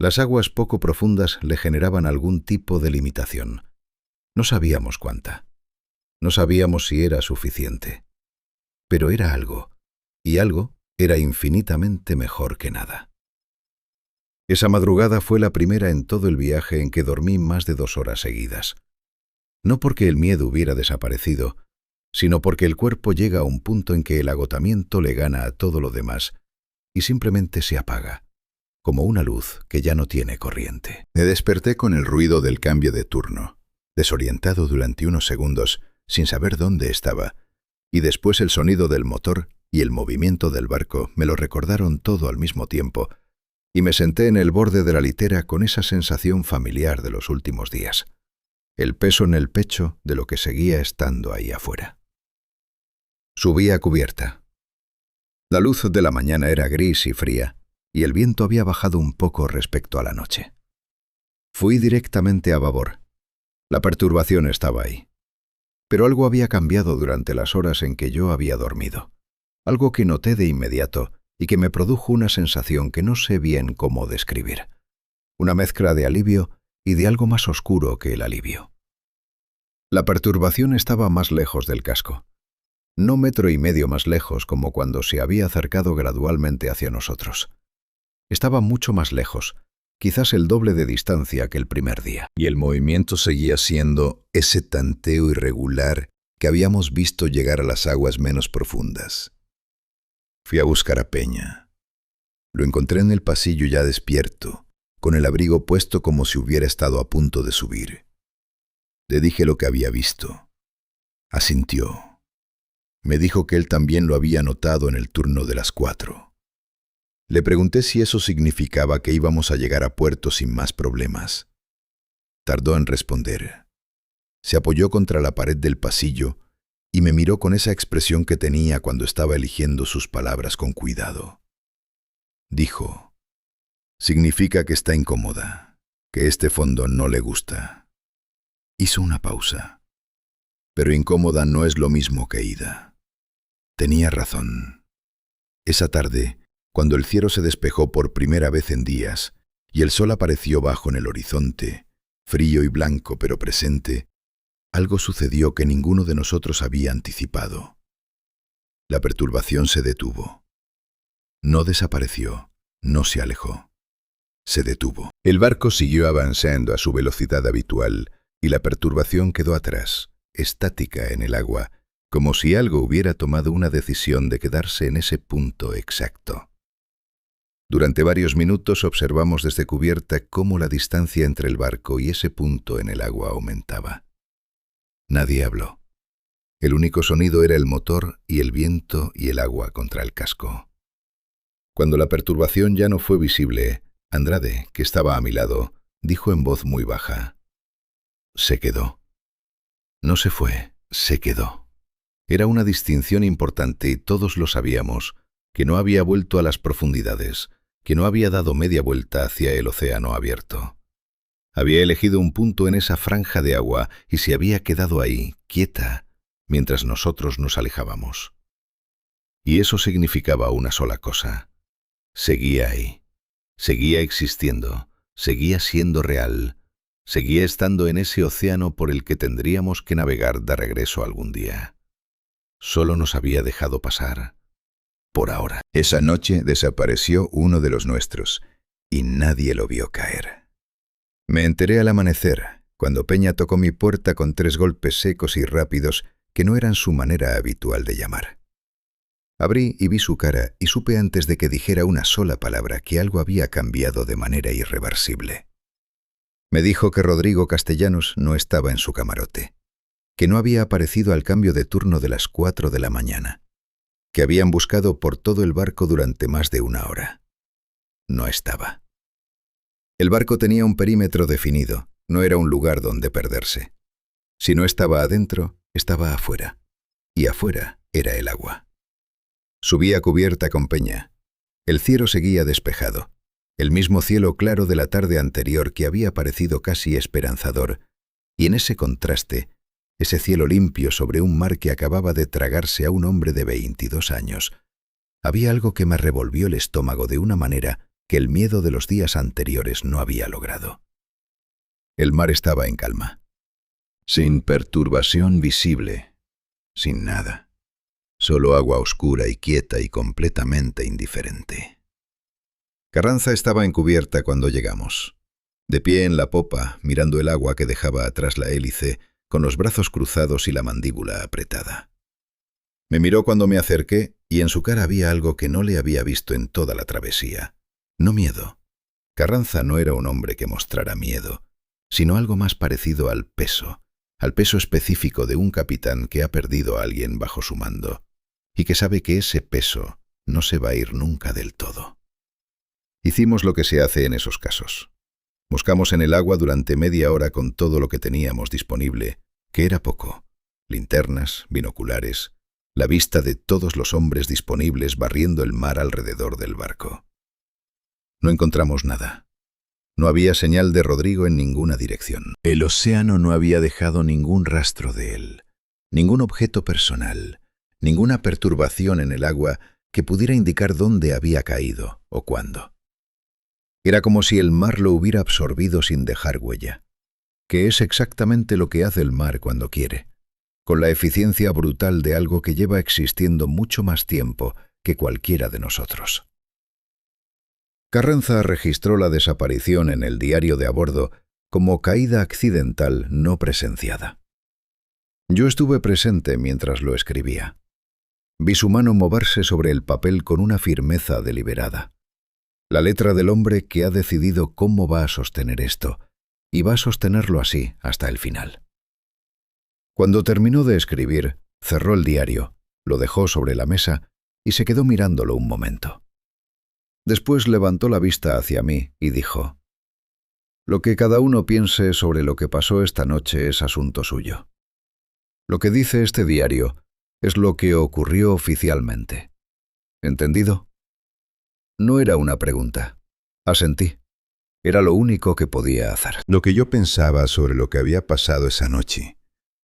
Speaker 3: Las aguas poco profundas le generaban algún tipo de limitación. No sabíamos cuánta. No sabíamos si era suficiente. Pero era algo, y algo era infinitamente mejor que nada. Esa madrugada fue la primera en todo el viaje en que dormí más de 2 horas seguidas. No porque el miedo hubiera desaparecido, sino porque el cuerpo llega a un punto en que el agotamiento le gana a todo lo demás y simplemente se apaga, como una luz que ya no tiene corriente. Me desperté con el ruido del cambio de turno, desorientado durante unos segundos, sin saber dónde estaba, y después el sonido del motor y el movimiento del barco me lo recordaron todo al mismo tiempo, y me senté en el borde de la litera con esa sensación familiar de los últimos días, el peso en el pecho de lo que seguía estando ahí afuera. Subí a cubierta. La luz de la mañana era gris y fría, y el viento había bajado un poco respecto a la noche. Fui directamente a babor. La perturbación estaba ahí. Pero algo había cambiado durante las horas en que yo había dormido, algo que noté de inmediato y que me produjo una sensación que no sé bien cómo describir, una mezcla de alivio y de algo más oscuro que el alivio. La perturbación estaba más lejos del casco, no 1,5 metros más lejos como cuando se había acercado gradualmente hacia nosotros. Estaba mucho más lejos, quizás el doble de distancia que el primer día. Y el movimiento seguía siendo ese tanteo irregular que habíamos visto llegar a las aguas menos profundas. Fui a buscar a Peña. Lo encontré en el pasillo ya despierto, con el abrigo puesto como si hubiera estado a punto de subir. Le dije lo que había visto. Asintió. Me dijo que él también lo había notado en el turno de las 4. Le pregunté si eso significaba que íbamos a llegar a puerto sin más problemas. Tardó en responder.
Speaker 2: Se apoyó contra la pared del pasillo y me miró con esa expresión que tenía cuando estaba eligiendo sus palabras con cuidado. Dijo: «Significa que está incómoda, que este fondo no le gusta». Hizo una pausa. Pero incómoda no es lo mismo que ida. Tenía razón. Esa tarde, cuando el cielo se despejó por primera vez en días y el sol apareció bajo en el horizonte, frío y blanco pero presente, algo sucedió que ninguno de nosotros había anticipado. La perturbación se detuvo. No desapareció, no se alejó. Se detuvo. El barco siguió avanzando a su velocidad habitual y la perturbación quedó atrás, estática en el agua, como si algo hubiera tomado una decisión de quedarse en ese punto exacto. Durante varios minutos observamos desde cubierta cómo la distancia entre el barco y ese punto en el agua aumentaba. Nadie habló. El único sonido era el motor y el viento y el agua contra el casco. Cuando la perturbación ya no fue visible, Andrade, que estaba a mi lado, dijo en voz muy baja: «Se quedó». No se fue, se quedó. Era una distinción importante y todos lo sabíamos, que no había vuelto a las profundidades, que no había dado media vuelta hacia el océano abierto. Había elegido un punto en esa franja de agua y se había quedado ahí, quieta, mientras nosotros nos alejábamos. Y eso significaba una sola cosa: seguía ahí, seguía existiendo, seguía siendo real, seguía estando en ese océano por el que tendríamos que navegar de regreso algún día. Solo nos había dejado pasar, por ahora.
Speaker 3: Esa noche desapareció uno de los nuestros y nadie lo vio caer. Me enteré al amanecer, cuando Peña tocó mi puerta con 3 golpes secos y rápidos que no eran su manera habitual de llamar. Abrí y vi su cara y supe antes de que dijera una sola palabra que algo había cambiado de manera irreversible. Me dijo que Rodrigo Castellanos no estaba en su camarote, que no había aparecido al cambio de turno de las 4 de la mañana, que habían buscado por todo el barco durante más de 1 hora. No estaba. El barco tenía un perímetro definido, no era un lugar donde perderse. Si no estaba adentro, estaba afuera, y afuera era el agua. Subí a cubierta con Peña. El cielo seguía despejado, el mismo cielo claro de la tarde anterior que había parecido casi esperanzador, y en ese contraste, ese cielo limpio sobre un mar que acababa de tragarse a un hombre de 22 años, había algo que me revolvió el estómago de una manera que el miedo de los días anteriores no había logrado. El mar estaba en calma, sin perturbación visible, sin nada, solo agua oscura y quieta y completamente indiferente. Carranza estaba en cubierta cuando llegamos, de pie en la popa, mirando el agua que dejaba atrás la hélice, con los brazos cruzados y la mandíbula apretada. Me miró cuando me acerqué y en su cara había algo que no le había visto en toda la travesía. No miedo. Carranza no era un hombre que mostrara miedo, sino algo más parecido al peso específico de un capitán que ha perdido a alguien bajo su mando y que sabe que ese peso no se va a ir nunca del todo. Hicimos lo que se hace en esos casos. Buscamos en el agua durante media hora con todo lo que teníamos disponible, que era poco: linternas, binoculares, la vista de todos los hombres disponibles barriendo el mar alrededor del barco. No encontramos nada. No había señal de Rodrigo en ninguna dirección. El océano no había dejado ningún rastro de él, ningún objeto personal, ninguna perturbación en el agua que pudiera indicar dónde había caído o cuándo. Era como si el mar lo hubiera absorbido sin dejar huella, que es exactamente lo que hace el mar cuando quiere, con la eficiencia brutal de algo que lleva existiendo mucho más tiempo que cualquiera de nosotros. Carranza registró la desaparición en el diario de a bordo como caída accidental no presenciada. Yo estuve presente mientras lo escribía. Vi su mano moverse sobre el papel con una firmeza deliberada. La letra del hombre que ha decidido cómo va a sostener esto, y va a sostenerlo así hasta el final. Cuando terminó de escribir, cerró el diario, lo dejó sobre la mesa y se quedó mirándolo un momento. Después levantó la vista hacia mí y dijo:
Speaker 4: Lo que cada uno piense sobre lo que pasó esta noche es asunto suyo. Lo que dice este diario es lo que ocurrió oficialmente. ¿Entendido? No era una pregunta. Asentí. Era lo único que podía hacer.
Speaker 3: Lo que yo pensaba sobre lo que había pasado esa noche,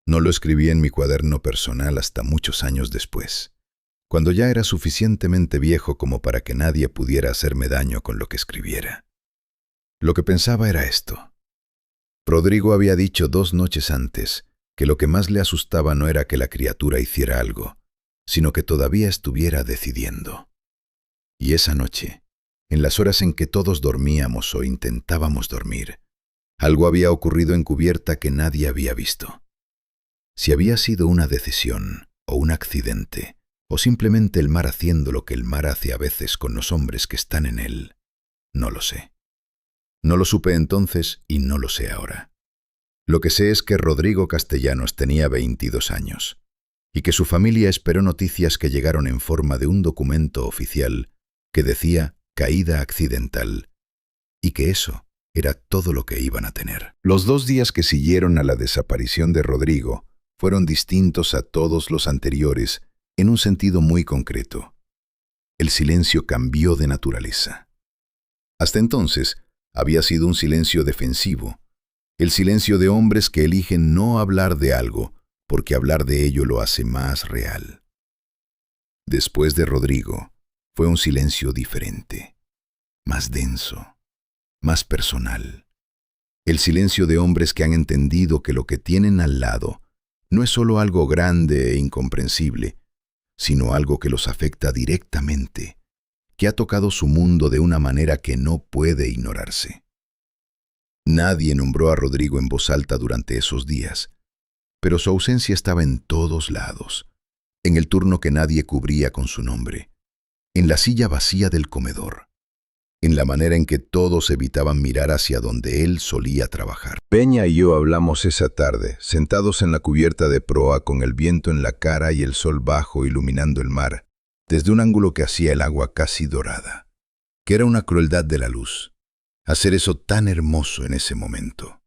Speaker 3: no lo escribí en mi cuaderno personal hasta muchos años después, cuando ya era suficientemente viejo como para que nadie pudiera hacerme daño con lo que escribiera. Lo que pensaba era esto. Rodrigo había dicho 2 noches antes que lo que más le asustaba no era que la criatura hiciera algo, sino que todavía estuviera decidiendo. Y esa noche, en las horas en que todos dormíamos o intentábamos dormir, algo había ocurrido en cubierta que nadie había visto. Si había sido una decisión, o un accidente, o simplemente el mar haciendo lo que el mar hace a veces con los hombres que están en él, no lo sé. No lo supe entonces y no lo sé ahora. Lo que sé es que Rodrigo Castellanos tenía 22 años, y que su familia esperó noticias que llegaron en forma de un documento oficial que decía caída accidental, y que eso era todo lo que iban a tener. Los 2 días que siguieron a la desaparición de Rodrigo fueron distintos a todos los anteriores en un sentido muy concreto. El silencio cambió de naturaleza. Hasta entonces había sido un silencio defensivo, el silencio de hombres que eligen no hablar de algo porque hablar de ello lo hace más real. Después de Rodrigo, fue un silencio diferente, más denso, más personal. El silencio de hombres que han entendido que lo que tienen al lado no es solo algo grande e incomprensible, sino algo que los afecta directamente, que ha tocado su mundo de una manera que no puede ignorarse. Nadie nombró a Rodrigo en voz alta durante esos días, pero su ausencia estaba en todos lados, en el turno que nadie cubría con su nombre, en la silla vacía del comedor, en la manera en que todos evitaban mirar hacia donde él solía trabajar. Peña y yo hablamos esa tarde, sentados en la cubierta de proa con el viento en la cara y el sol bajo iluminando el mar, desde un ángulo que hacía el agua casi dorada, que era una crueldad de la luz, hacer eso tan hermoso en ese momento.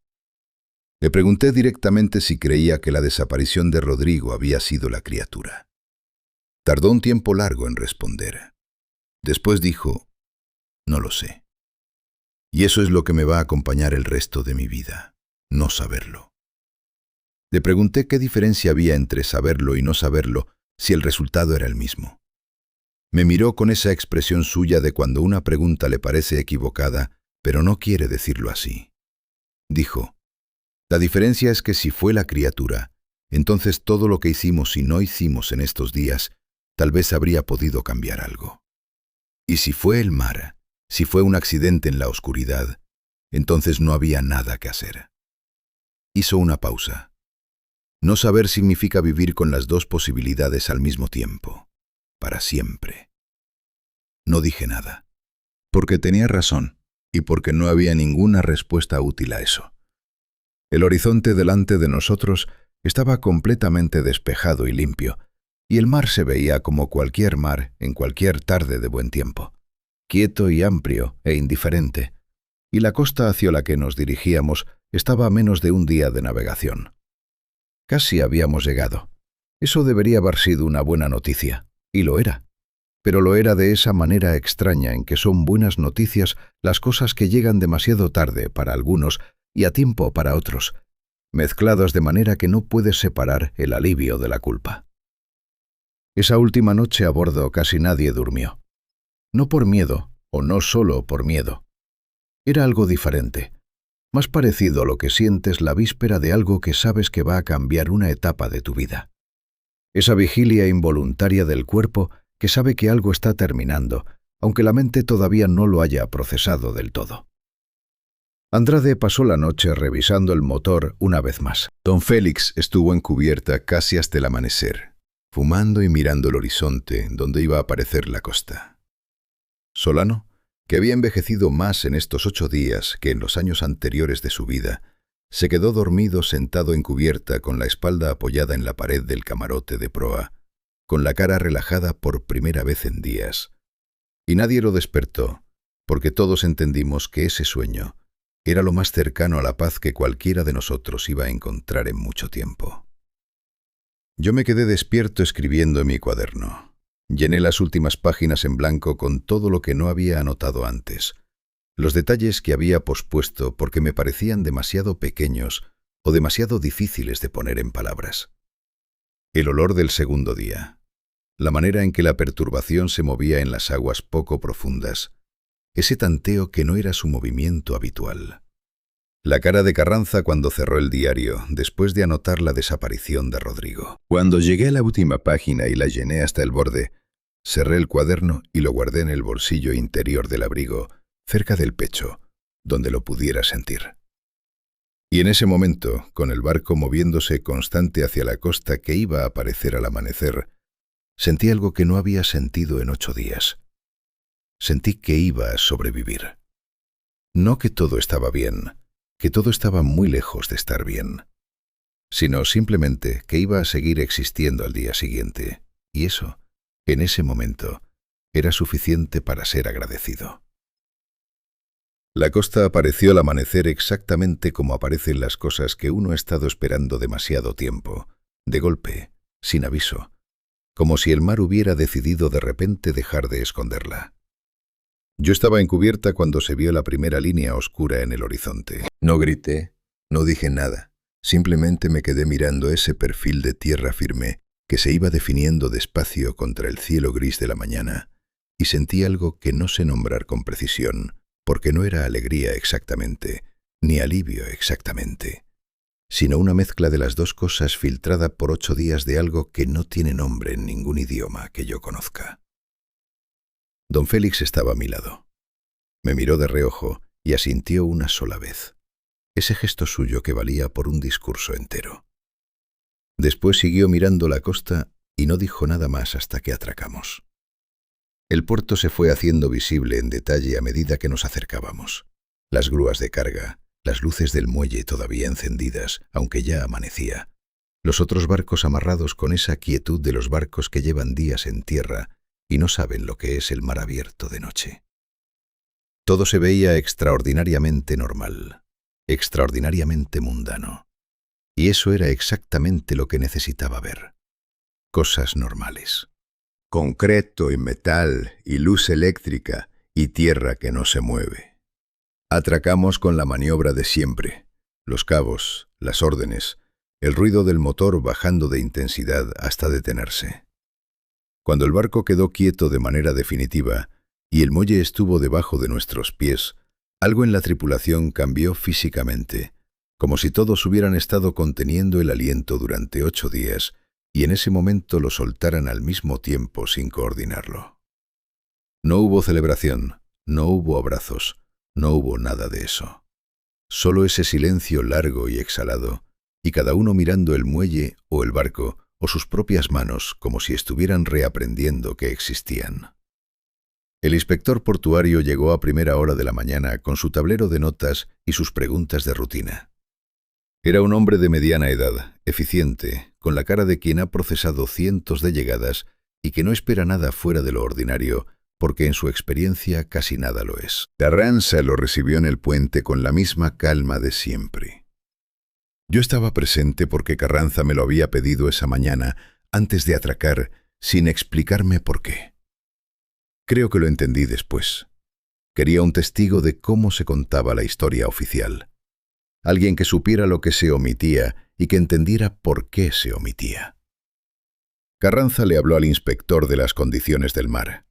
Speaker 3: Le pregunté directamente si creía que la desaparición de Rodrigo había sido la criatura. Tardó un tiempo largo en responder. Después dijo, no lo sé. Y eso es lo que me va a acompañar el resto de mi vida, no saberlo. Le pregunté qué diferencia había entre saberlo y no saberlo si el resultado era el mismo. Me miró con esa expresión suya de cuando una pregunta le parece equivocada, pero no quiere decirlo así. Dijo, la diferencia es que si fue la criatura, entonces todo lo que hicimos y no hicimos en estos días, tal vez habría podido cambiar algo. Y si fue el mar, si fue un accidente en la oscuridad, entonces no había nada que hacer. Hizo una pausa. No saber significa vivir con las 2 posibilidades al mismo tiempo, para siempre. No dije nada, porque tenía razón y porque no había ninguna respuesta útil a eso. El horizonte delante de nosotros estaba completamente despejado y limpio, y el mar se veía como cualquier mar en cualquier tarde de buen tiempo, quieto y amplio e indiferente, y la costa hacia la que nos dirigíamos estaba a menos de un día de navegación. Casi habíamos llegado. Eso debería haber sido una buena noticia, y lo era. Pero lo era de esa manera extraña en que son buenas noticias las cosas que llegan demasiado tarde para algunos y a tiempo para otros, mezcladas de manera que no puedes separar el alivio de la culpa. Esa última noche a bordo casi nadie durmió. No por miedo, o no solo por miedo. Era algo diferente, más parecido a lo que sientes la víspera de algo que sabes que va a cambiar una etapa de tu vida. Esa vigilia involuntaria del cuerpo que sabe que algo está terminando, aunque la mente todavía no lo haya procesado del todo. Andrade pasó la noche revisando el motor una vez más. Don Félix estuvo en cubierta casi hasta el amanecer, fumando y mirando el horizonte donde iba a aparecer la costa. Solano, que había envejecido más en estos 8 días que en los años anteriores de su vida, se quedó dormido sentado en cubierta con la espalda apoyada en la pared del camarote de proa, con la cara relajada por primera vez en días. Y nadie lo despertó, porque todos entendimos que ese sueño
Speaker 2: Era lo más cercano a la paz que cualquiera de nosotros iba a encontrar en mucho tiempo. Yo me quedé despierto escribiendo en mi cuaderno. Llené las últimas páginas en blanco con todo lo que no había anotado antes, los detalles que había pospuesto porque me parecían demasiado pequeños o demasiado difíciles de poner en palabras. El olor del segundo día, la manera en que la perturbación se movía en las aguas poco profundas, ese tanteo que no era su movimiento habitual. La cara de Carranza cuando cerró el diario, después de anotar la desaparición de Rodrigo.
Speaker 3: Cuando llegué a la última página y la llené hasta el borde, cerré el cuaderno y lo guardé en el bolsillo interior del abrigo, cerca del pecho, donde lo pudiera sentir. Y en ese momento, con el barco moviéndose constante hacia la costa que iba a aparecer al amanecer, sentí algo que no había sentido en 8 días. Sentí que iba a sobrevivir. No que todo estaba bien, que todo estaba muy lejos de estar bien, sino simplemente que iba a seguir existiendo al día siguiente, y eso, en ese momento, era suficiente para ser agradecido. La costa apareció al amanecer exactamente como aparecen las cosas que uno ha estado esperando demasiado tiempo, de golpe, sin aviso, como si el mar hubiera decidido de repente dejar de esconderla. Yo estaba en cubierta cuando se vio la primera línea oscura en el horizonte. No grité, no dije nada, simplemente me quedé mirando ese perfil de tierra firme que se iba definiendo despacio contra el cielo gris de la mañana, y sentí algo que no sé nombrar con precisión, porque no era alegría exactamente, ni alivio exactamente, sino una mezcla de las dos cosas filtrada por 8 días de algo que no tiene nombre en ningún idioma que yo conozca. Don Félix estaba a mi lado. Me miró de reojo y asintió una sola vez, ese gesto suyo que valía por un discurso entero. Después siguió mirando la costa y no dijo nada más hasta que atracamos. El puerto se fue haciendo visible en detalle a medida que nos acercábamos. Las grúas de carga, las luces del muelle todavía encendidas, aunque ya amanecía, los otros barcos amarrados con esa quietud de los barcos que llevan días en tierra y no saben lo que es el mar abierto de noche. Todo se veía extraordinariamente normal, extraordinariamente mundano. Y eso era exactamente lo que necesitaba ver. Cosas normales. Concreto y metal y luz eléctrica y tierra que no se mueve. Atracamos con la maniobra de siempre, los cabos, las órdenes, el ruido del motor bajando de intensidad hasta detenerse. Cuando el barco quedó quieto de manera definitiva y el muelle estuvo debajo de nuestros pies, algo en la tripulación cambió físicamente, como si todos hubieran estado conteniendo el aliento durante 8 días y en ese momento lo soltaran al mismo tiempo sin coordinarlo. No hubo celebración, no hubo abrazos, no hubo nada de eso. Solo ese silencio largo y exhalado, y cada uno mirando el muelle o el barco o sus propias manos como si estuvieran reaprendiendo que existían. El inspector portuario llegó a primera hora de la mañana con su tablero de notas y sus preguntas de rutina. Era un hombre de mediana edad, eficiente, con la cara de quien ha procesado cientos de llegadas y que no espera nada fuera de lo ordinario, porque en su experiencia casi nada lo es. Carranza lo recibió en el puente con la misma calma de siempre. Yo estaba presente porque Carranza me lo había pedido esa mañana, antes de atracar, sin explicarme por qué. Creo que lo entendí después. Quería un testigo de cómo se contaba la historia oficial. Alguien que supiera lo que se omitía y que entendiera por qué se omitía. Carranza le habló al inspector de las condiciones del mar,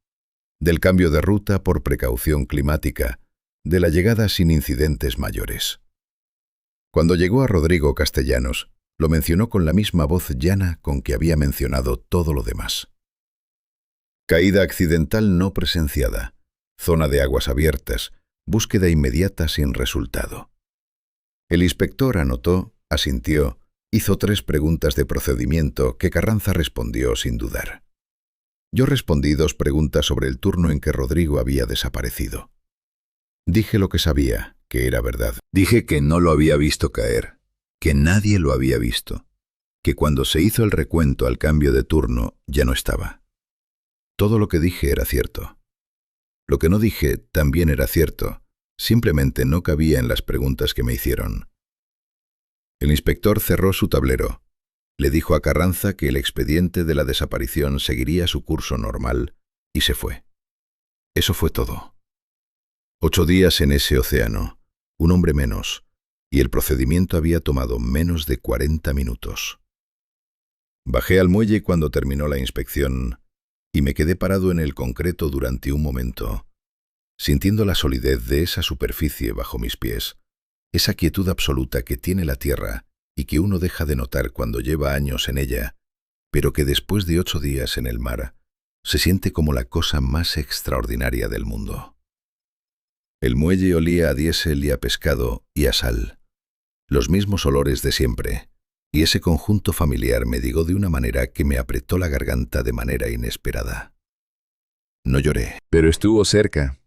Speaker 3: del cambio de ruta por precaución climática, de la llegada sin incidentes mayores. Cuando llegó a Rodrigo Castellanos, lo mencionó con la misma voz llana con que había mencionado todo lo demás. Caída accidental no presenciada, zona de aguas abiertas, búsqueda inmediata sin resultado. El inspector anotó, asintió, hizo 3 preguntas de procedimiento que Carranza respondió sin dudar. Yo respondí 2 preguntas sobre el turno en que Rodrigo había desaparecido. Dije lo que sabía, que era verdad. Dije que no lo había visto caer, que nadie lo había visto, que cuando se hizo el recuento al cambio de turno ya no estaba. Todo lo que dije era cierto. Lo que no dije también era cierto,
Speaker 1: Simplemente no cabía en las preguntas que me hicieron. El inspector cerró su tablero. Le dijo a Carranza que el expediente de la desaparición seguiría su curso normal y se fue. Eso fue todo. 8 días en ese océano, un hombre menos, y el procedimiento había tomado menos de 40 minutos. Bajé al muelle cuando terminó la inspección y me quedé parado en el concreto durante un momento, sintiendo la solidez de esa superficie bajo mis pies, esa quietud absoluta que tiene la tierra y que uno deja de notar cuando lleva años en ella, pero que después de 8 días en el mar se siente como la cosa más extraordinaria del mundo. El muelle olía a diésel y a pescado y a sal, los mismos olores de siempre, y ese conjunto familiar me digó de una manera que me apretó la garganta de manera inesperada. No lloré.
Speaker 3: Pero estuvo cerca.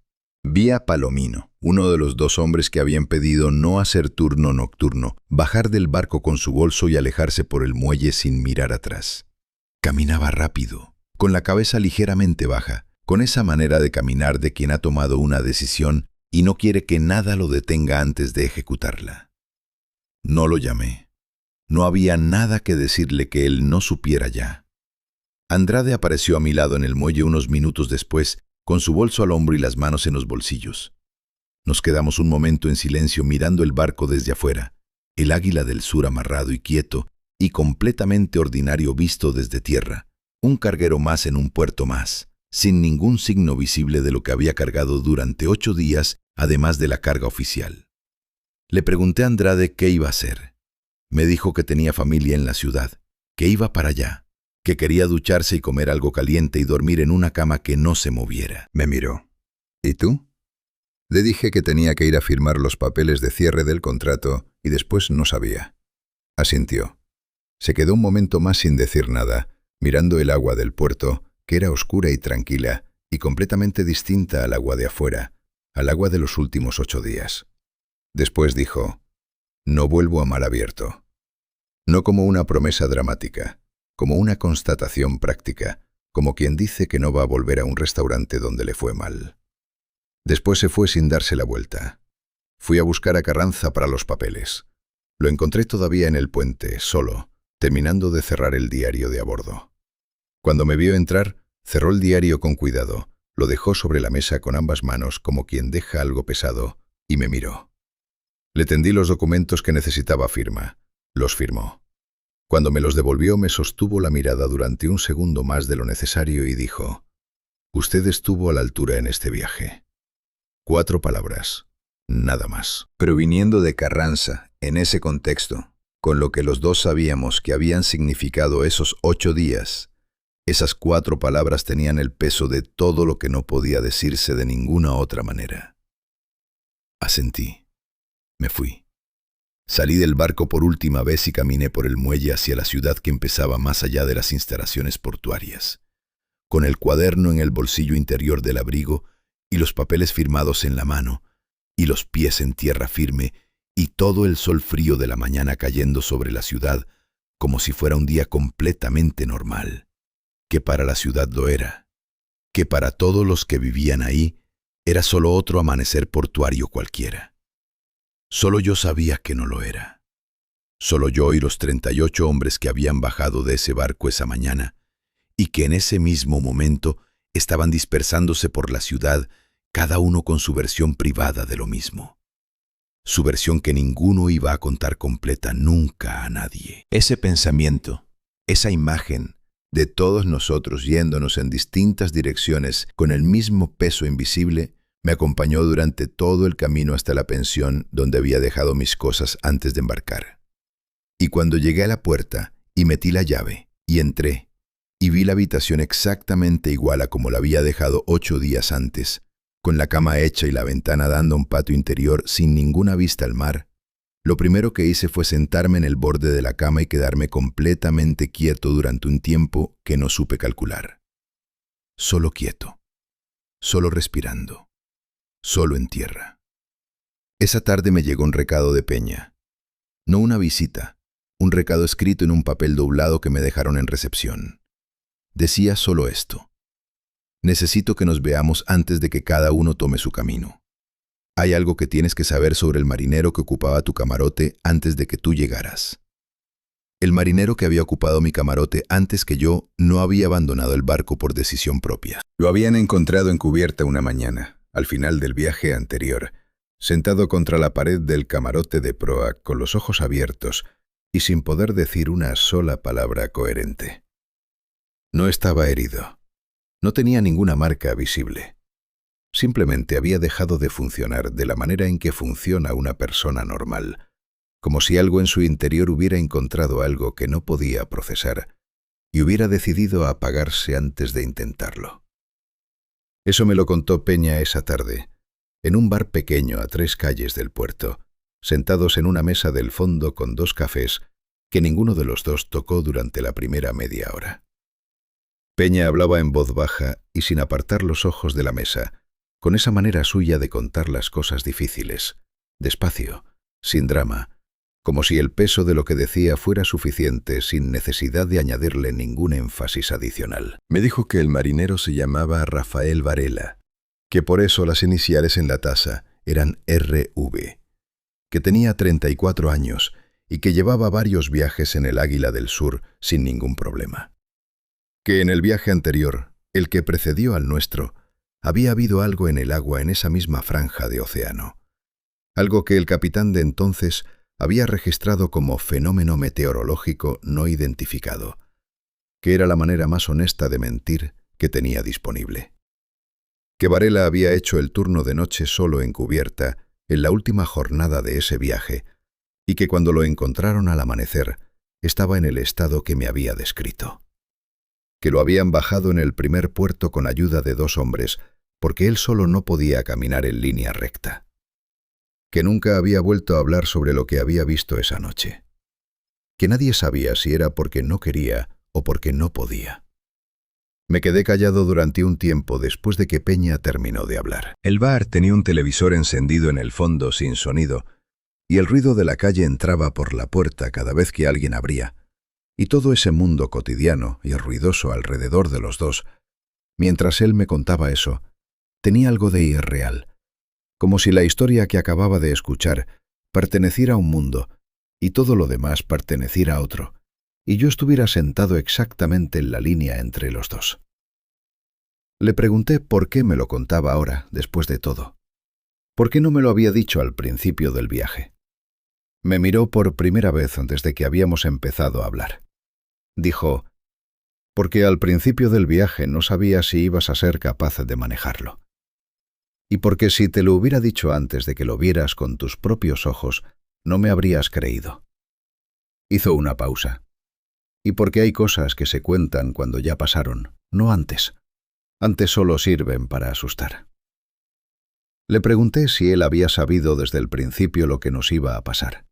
Speaker 3: Vi a Palomino, uno de los 2 hombres que habían pedido no hacer turno nocturno, bajar del barco con su bolso y alejarse por el muelle sin mirar atrás. Caminaba rápido, con la cabeza ligeramente baja, con esa manera de caminar de quien ha tomado una decisión y no quiere que nada lo detenga antes de ejecutarla. No lo llamé. No había nada que decirle que él no supiera ya. Andrade apareció a mi lado en el muelle unos minutos después, con su bolso al hombro y las manos en los bolsillos. Nos quedamos un momento en silencio mirando el barco desde afuera, el Águila del Sur amarrado y quieto, y completamente ordinario visto desde tierra, un carguero más en un puerto más, sin ningún signo visible de lo que había cargado durante 8 días, además de la carga oficial. Le pregunté a Andrade qué iba a hacer. Me dijo que tenía familia en la ciudad, que iba para allá, que quería ducharse y comer algo caliente y dormir en una cama que no se moviera.
Speaker 1: Me miró. ¿Y tú? Le dije que tenía que ir a firmar los papeles de cierre del contrato y después no sabía. Asintió. Se quedó un momento más sin decir nada, mirando el agua del puerto, que era oscura y tranquila y completamente distinta al agua de afuera, al agua de los últimos 8 días. Después dijo: no vuelvo a mar abierto. No como una promesa dramática, como una constatación práctica, como quien dice que no va a volver a un restaurante donde le fue mal. Después se fue sin darse la vuelta. Fui a buscar a Carranza para los papeles. Lo encontré todavía en el puente, solo, terminando de cerrar el diario de a bordo. Cuando me vio entrar, cerró el diario con cuidado, lo dejó sobre la mesa con ambas manos como quien deja algo pesado, y me miró. Le tendí los documentos que necesitaba firma. Los firmó. Cuando me los devolvió, me sostuvo la mirada durante un segundo más de lo necesario y dijo: usted estuvo a la altura en este viaje. 4 palabras, nada más.
Speaker 3: Pero viniendo de Carranza, en ese contexto, con lo que los 2 sabíamos que habían significado esos 8 días, esas 4 palabras tenían el peso de todo lo que no podía decirse de ninguna otra manera. Asentí. Me fui. Salí del barco por última vez y caminé por el muelle hacia la ciudad que empezaba más allá de las instalaciones portuarias, con el cuaderno en el bolsillo interior del abrigo y los papeles firmados en la mano, y los pies en tierra firme, y todo el sol frío de la mañana cayendo sobre la ciudad, como si fuera un día completamente normal, que para la ciudad lo era, que para todos los que vivían ahí era solo otro amanecer portuario cualquiera. Solo yo sabía que no lo era. Solo yo y los 38 hombres que habían bajado de ese barco esa mañana, y que en ese mismo momento estaban dispersándose por la ciudad, cada uno con su versión privada de lo mismo. Su versión que ninguno iba a contar completa nunca a nadie. Ese pensamiento, esa imagen de todos nosotros yéndonos en distintas direcciones con el mismo peso invisible, me acompañó durante todo el camino hasta la pensión donde había dejado mis cosas antes de embarcar. Y cuando llegué a la puerta y metí la llave y entré y vi la habitación exactamente igual a como la había dejado 8 días antes, con la cama hecha y la ventana dando a un patio interior sin ninguna vista al mar, lo primero que hice fue sentarme en el borde de la cama y quedarme completamente quieto durante un tiempo que no supe calcular. Solo quieto, solo respirando. Solo en tierra. Esa tarde me llegó un recado de Peña. No una visita, un recado escrito en un papel doblado que me dejaron en recepción. Decía solo esto: necesito que nos veamos antes de que cada uno tome su camino.
Speaker 1: Hay algo que tienes que saber sobre el marinero que ocupaba tu camarote antes de que tú llegaras. El marinero que había ocupado mi camarote antes que yo no había abandonado el barco por decisión propia. Lo habían encontrado en cubierta una mañana, al final del viaje anterior, sentado contra la pared del camarote de proa con los ojos abiertos y sin poder decir una sola palabra coherente. No estaba herido. No tenía ninguna marca visible. Simplemente había dejado de funcionar de la manera en que funciona una persona normal, como si algo en su interior hubiera encontrado algo que no podía procesar y hubiera decidido apagarse antes de intentarlo. Eso me lo contó Peña esa tarde, en un bar pequeño a 3 calles del puerto, sentados en una mesa del fondo con 2 cafés que ninguno de los dos tocó durante la primera media hora. Peña hablaba en voz baja y sin apartar los ojos de la mesa, con esa manera suya de contar las cosas difíciles, despacio, sin drama, como si el peso de lo que decía fuera suficiente sin necesidad de añadirle ningún énfasis adicional. Me dijo que el marinero se llamaba Rafael Varela, que por eso las iniciales en la taza eran RV, que tenía 34 años y que llevaba varios viajes en el Águila del Sur sin ningún problema. Que en el viaje anterior, el que precedió al nuestro, había habido algo en el agua en esa misma franja de océano, algo que el capitán de entonces había registrado como fenómeno meteorológico no identificado, que era la manera más honesta de mentir que tenía disponible. Que Varela había hecho el turno de noche solo en cubierta en la última jornada de ese viaje y que cuando lo encontraron al amanecer estaba en el estado que me había descrito. Que lo habían bajado en el primer puerto con ayuda de 2 hombres, porque él solo no podía caminar en línea recta. Que nunca había vuelto a hablar sobre lo que había visto esa noche. Que nadie sabía si era porque no quería o porque no podía. Me quedé callado durante un tiempo después de que Peña terminó de hablar. El bar tenía un televisor encendido en el fondo sin sonido, y el ruido de la calle entraba por la puerta cada vez que alguien abría, y todo ese mundo cotidiano y ruidoso alrededor de los dos, mientras él me contaba eso, tenía algo de irreal, como si la historia que acababa de escuchar perteneciera a un mundo y todo lo demás perteneciera a otro, y yo estuviera sentado exactamente en la línea entre los dos. Le pregunté por qué me lo contaba ahora, después de todo. ¿Por qué no me lo había dicho al principio del viaje? Me miró por primera vez desde que habíamos empezado a hablar. Dijo, porque al principio del viaje no sabía si ibas a ser capaz de manejarlo. Y porque si te lo hubiera dicho antes de que lo vieras con tus propios ojos, no me habrías creído. Hizo una pausa. Y porque hay cosas que se cuentan cuando ya pasaron, no antes. Antes solo sirven para asustar. Le pregunté si él había sabido desde el principio lo que nos iba a pasar.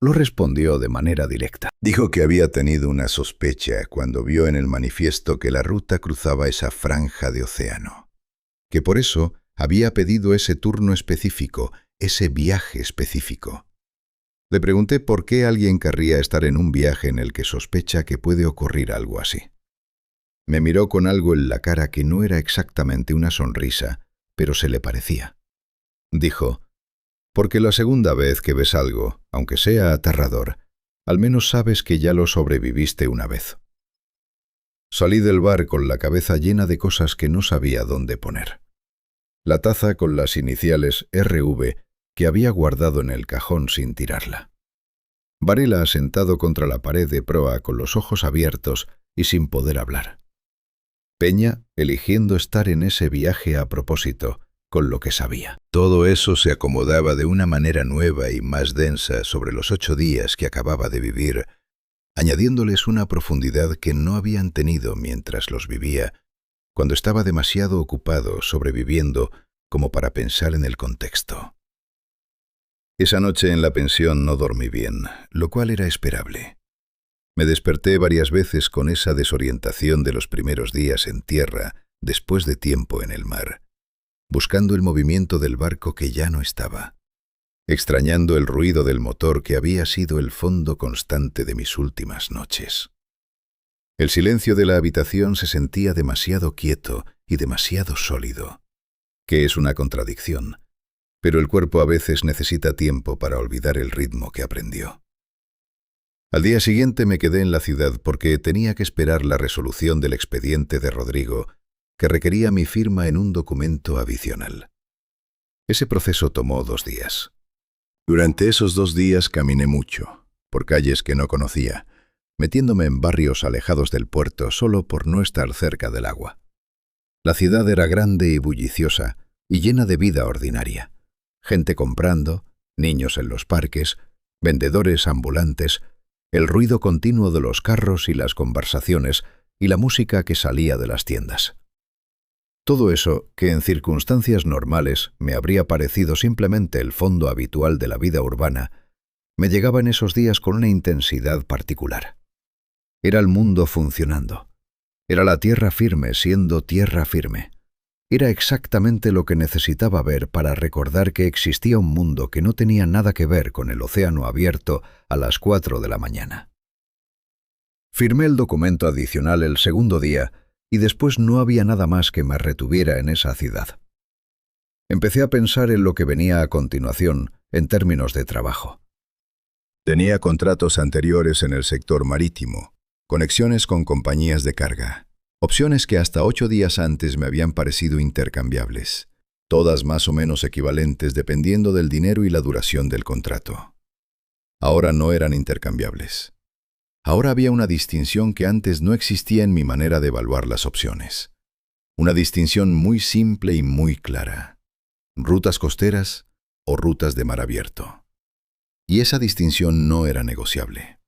Speaker 1: Lo respondió de manera directa.
Speaker 3: Dijo que había tenido una sospecha cuando vio en el manifiesto que la ruta cruzaba esa franja de océano, que por eso había pedido ese turno específico, ese viaje específico. Le pregunté por qué alguien querría estar en un viaje en el que sospecha que puede ocurrir algo así. Me miró con algo en la cara que no era exactamente una sonrisa, pero se le parecía. Dijo, porque la segunda vez que ves algo, aunque sea aterrador, al menos sabes que ya lo sobreviviste una vez. Salí del bar con la cabeza llena de cosas que no sabía dónde poner. La taza con las iniciales RV que había guardado en el cajón sin tirarla. Varela sentado contra la pared de proa con los ojos abiertos y sin poder hablar. Peña eligiendo estar en ese viaje a propósito, con lo que sabía. Todo eso se acomodaba de una manera nueva y más densa sobre los 8 días que acababa de vivir, añadiéndoles una profundidad que no habían tenido mientras los vivía, cuando estaba demasiado ocupado sobreviviendo como para pensar en el contexto. Esa noche en la pensión no dormí bien, lo cual era esperable. Me desperté varias veces con esa desorientación de los primeros días en tierra, después de tiempo en el mar, buscando el movimiento del barco que ya no estaba, extrañando el ruido del motor que había sido el fondo constante de mis últimas noches. El silencio de la habitación se sentía demasiado quieto y demasiado sólido, que es una contradicción,
Speaker 2: pero el cuerpo a veces necesita tiempo para olvidar el ritmo que aprendió. Al día siguiente me quedé en la ciudad porque tenía que esperar la resolución del expediente de Rodrigo, que requería mi firma en un documento adicional. Ese proceso tomó 2 días. Durante esos 2 días caminé mucho, por calles que no conocía, metiéndome en barrios alejados del puerto solo por no estar cerca del agua. La ciudad era grande y bulliciosa y llena de vida ordinaria. Gente comprando, niños en los parques, vendedores ambulantes, el ruido continuo de los carros y las conversaciones y la música que salía de las tiendas. Todo eso, que en circunstancias normales me habría parecido simplemente el fondo habitual de la vida urbana, me llegaba en esos días con una intensidad particular. Era el mundo funcionando. Era la tierra firme siendo tierra firme. Era exactamente lo que necesitaba ver para recordar que existía un mundo que no tenía nada que ver con el océano abierto a las 4 de la mañana. Firmé el documento adicional el segundo día y después no había nada más que me retuviera en esa ciudad. Empecé a pensar en lo que venía a continuación en términos de trabajo.
Speaker 3: Tenía contratos anteriores en el sector marítimo, conexiones con compañías de carga, opciones que hasta 8 días antes me habían parecido intercambiables, todas más o menos equivalentes dependiendo del dinero y la duración del contrato. Ahora no eran intercambiables. Ahora había una distinción que antes no existía en mi manera de evaluar las opciones. Una distinción muy simple y muy clara. Rutas costeras o rutas de mar abierto. Y esa distinción no era negociable.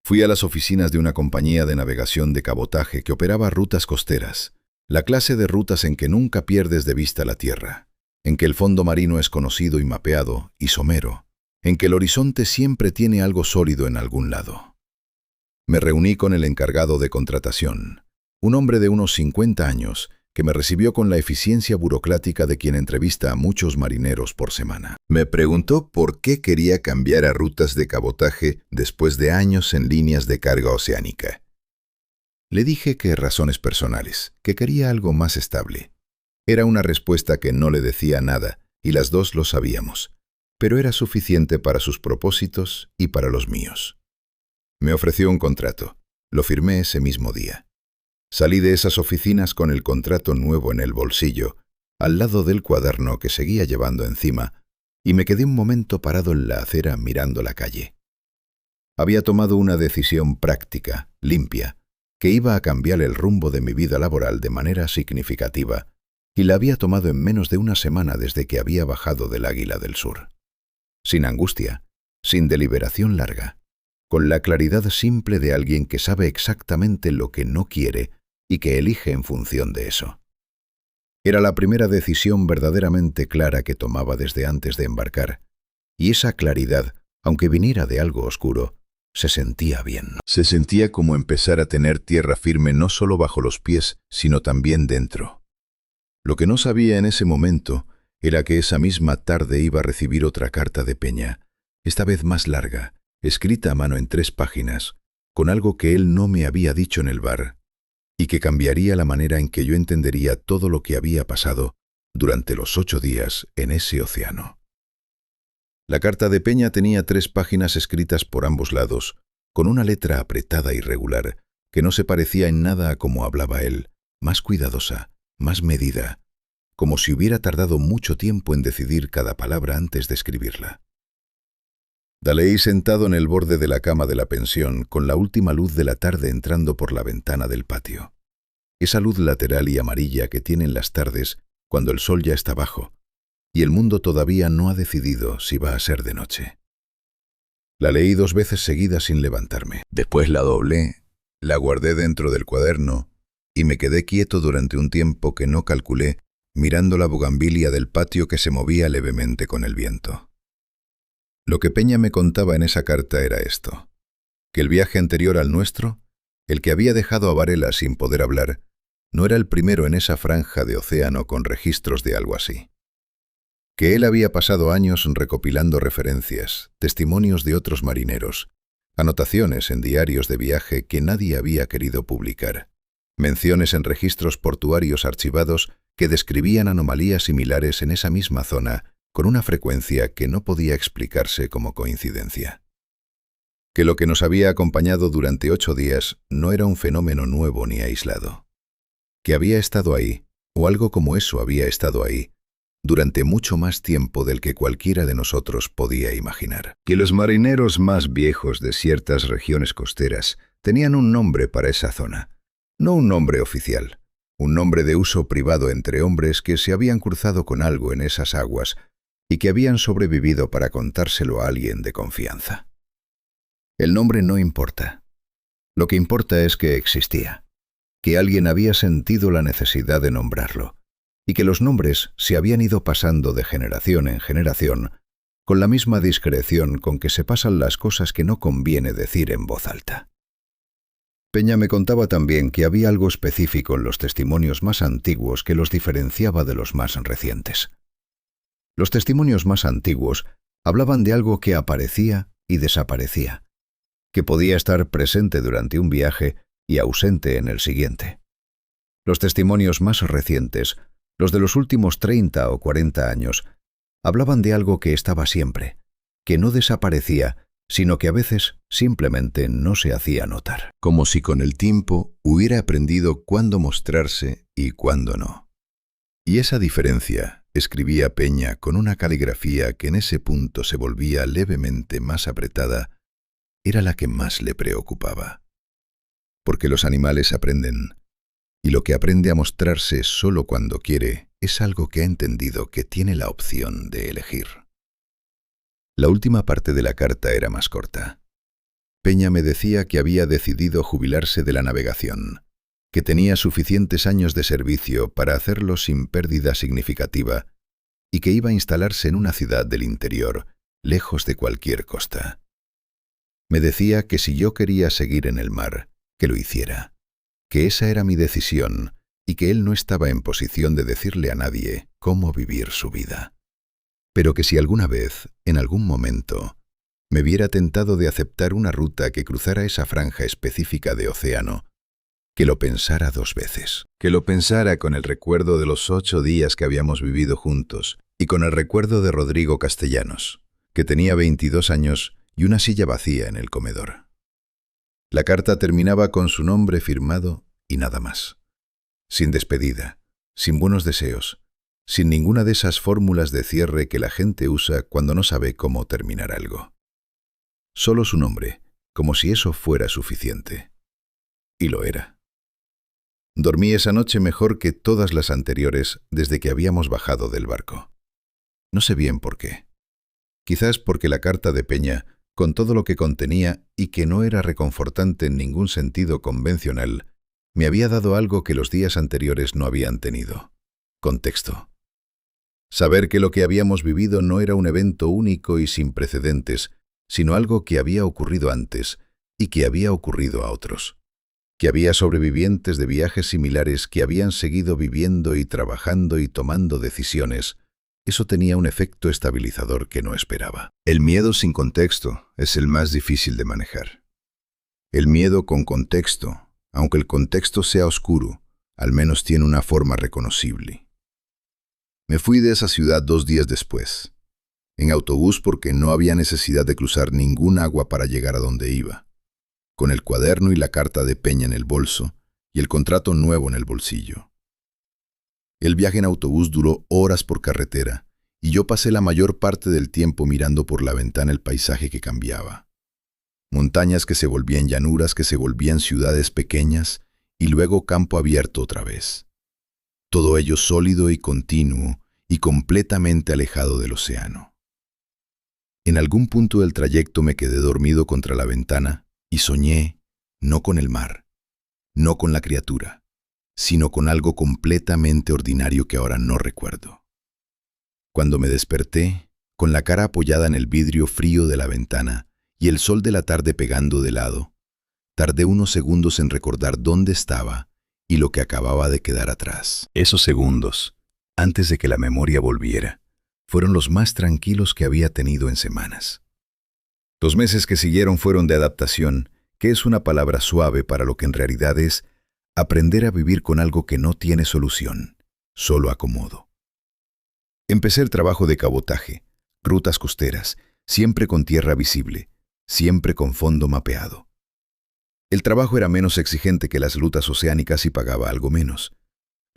Speaker 3: Fui a las oficinas de una compañía de navegación de cabotaje que operaba rutas costeras, la clase de rutas en que nunca pierdes de vista la tierra, en que el fondo marino es conocido y mapeado y somero, en que el horizonte siempre tiene algo sólido en algún lado. Me reuní con el encargado de contratación, un hombre de unos 50 años, que me recibió con la eficiencia burocrática de quien entrevista a muchos marineros por semana. Me preguntó por qué quería cambiar a rutas de cabotaje después de años en líneas de carga oceánica. Le dije que razones personales, que quería algo más estable. Era una respuesta que no le decía nada, y las dos lo sabíamos, pero era suficiente para sus propósitos y para los míos. Me ofreció un contrato. Lo firmé ese mismo día. Salí de esas oficinas con el contrato nuevo en el bolsillo, al lado del cuaderno que seguía llevando encima, y me quedé un momento parado en la acera mirando la calle. Había tomado una decisión práctica, limpia, que iba a cambiar el rumbo de mi vida laboral de manera significativa, y la había tomado en menos de una semana desde que había bajado del Águila del Sur. Sin angustia, sin deliberación larga, con la claridad simple de alguien que sabe exactamente lo que no quiere y que elige en función de eso. Era la primera decisión verdaderamente clara que tomaba desde antes de embarcar, y esa claridad, aunque viniera de algo oscuro, se sentía bien. Se sentía como empezar a tener tierra firme no solo bajo los pies, sino también dentro. Lo que no sabía en ese momento era que esa misma tarde iba a recibir otra carta de Peña, esta vez más larga, escrita a mano en 3 páginas, con algo que él no me había dicho en el bar, y que cambiaría la manera en que yo entendería todo lo que había pasado durante los 8 días en ese océano. La carta de Peña tenía 3 páginas escritas por ambos lados, con una letra apretada y regular, que no se parecía en nada a cómo hablaba él, más cuidadosa, más medida, como si hubiera tardado mucho tiempo en decidir cada palabra antes de escribirla. La leí sentado en el borde de la cama de la pensión, con la última luz de la tarde entrando por la ventana del patio. Esa luz lateral y amarilla que tienen las tardes cuando el sol ya está bajo, y el mundo todavía no ha decidido si va a ser de noche. La leí 2 veces seguidas sin levantarme. Después la doblé, la guardé dentro del cuaderno, y me quedé quieto durante un tiempo que no calculé, mirando la bugambilia del patio que se movía levemente con el viento. Lo que Peña me contaba en esa carta era esto, que el viaje anterior al nuestro, el que había dejado a Varela sin poder hablar, no era el primero en esa franja de océano con registros de algo así. Que él había pasado años recopilando referencias, testimonios de otros marineros, anotaciones en diarios de viaje que nadie había querido publicar, menciones en registros portuarios archivados que describían anomalías similares en esa misma zona,
Speaker 2: con una frecuencia que no podía explicarse como coincidencia. Que lo que nos había acompañado durante 8 días no era un fenómeno nuevo ni aislado. Que había estado ahí, o algo como eso había estado ahí, durante mucho más tiempo del que cualquiera de nosotros podía imaginar.
Speaker 3: Que los marineros más viejos de ciertas regiones costeras tenían un nombre para esa zona. No un nombre oficial, un nombre de uso privado entre hombres que se habían cruzado con algo en esas aguas y que habían sobrevivido para contárselo a alguien de confianza. El nombre no importa. Lo que importa es que existía, que alguien había sentido la necesidad de nombrarlo, y que los nombres se habían ido pasando de generación en generación con la misma discreción con que se pasan las cosas que no conviene decir en voz alta. Peña me contaba también que había algo específico en los testimonios más antiguos que los diferenciaba de los más recientes. Los testimonios más antiguos hablaban de algo que aparecía y desaparecía, que podía estar presente durante un viaje y ausente en el siguiente. Los testimonios más recientes, los de los últimos 30 o 40 años, hablaban de algo que estaba siempre, que no desaparecía, sino que a veces simplemente no se hacía notar.
Speaker 2: Como si con el tiempo hubiera aprendido cuándo mostrarse y cuándo no. Y esa diferencia, escribía Peña con una caligrafía que en ese punto se volvía levemente más apretada, era la que más le preocupaba. Porque los animales aprenden, y lo que aprende a mostrarse solo cuando quiere es algo que ha entendido que tiene la opción de elegir. La última parte de la carta era más corta. Peña me decía que había decidido jubilarse de la navegación, que tenía suficientes años de servicio para hacerlo sin pérdida significativa y que iba a instalarse en una ciudad del interior, lejos de cualquier costa. Me decía que si yo quería seguir en el mar, que lo hiciera, que esa era mi decisión y que él no estaba en posición de decirle a nadie cómo vivir su vida. Pero que si alguna vez, en algún momento, me viera tentado de aceptar una ruta que cruzara esa franja específica de océano, que lo pensara 2 veces.
Speaker 3: Que lo pensara con el recuerdo de los 8 días que habíamos vivido juntos y con el recuerdo de Rodrigo Castellanos, que tenía 22 años y una silla vacía en el comedor. La carta terminaba con su nombre firmado y nada más. Sin despedida, sin buenos deseos, sin ninguna de esas fórmulas de cierre que la gente usa cuando no sabe cómo terminar algo. Solo su nombre, como si eso fuera suficiente. Y lo era. Dormí esa noche mejor que todas las anteriores desde que habíamos bajado del barco. No sé bien por qué. Quizás porque la carta de Peña, con todo lo que contenía y que no era reconfortante en ningún sentido convencional, me había dado algo que los días anteriores no habían tenido: contexto. Saber que lo que habíamos vivido no era un evento único y sin precedentes, sino algo que había ocurrido antes y que había ocurrido a otros. Que había sobrevivientes de viajes similares que habían seguido viviendo y trabajando y tomando decisiones. Eso tenía un efecto estabilizador que no esperaba. El miedo sin contexto es el más difícil de manejar. El miedo con contexto, aunque el contexto sea oscuro, al menos tiene una forma reconocible. Me fui de esa ciudad 2 días después, en autobús porque no había necesidad de cruzar ningún agua para llegar a donde iba, con el cuaderno y la carta de Peña en el bolso y el contrato nuevo en el bolsillo. El viaje en autobús duró horas por carretera y yo pasé la mayor parte del tiempo mirando por la ventana el paisaje que cambiaba. Montañas que se volvían llanuras, que se volvían ciudades pequeñas y luego campo abierto otra vez. Todo ello sólido y continuo y completamente alejado del océano. En algún punto del trayecto me quedé dormido contra la ventana y soñé, no con el mar, no con la criatura, sino con algo completamente ordinario que ahora no recuerdo. Cuando me desperté, con la cara apoyada en el vidrio frío de la ventana y el sol de la tarde pegando de lado, tardé unos segundos en recordar dónde estaba y lo que acababa de quedar atrás. Esos segundos, antes de que la memoria volviera, fueron los más tranquilos que había tenido en semanas. Los meses que siguieron fueron de adaptación, que es una palabra suave para lo que en realidad es aprender a vivir con algo que no tiene solución, solo acomodo.
Speaker 2: Empecé el trabajo de cabotaje, rutas costeras, siempre con tierra visible, siempre con fondo mapeado. El trabajo era menos exigente que las rutas oceánicas y pagaba algo menos,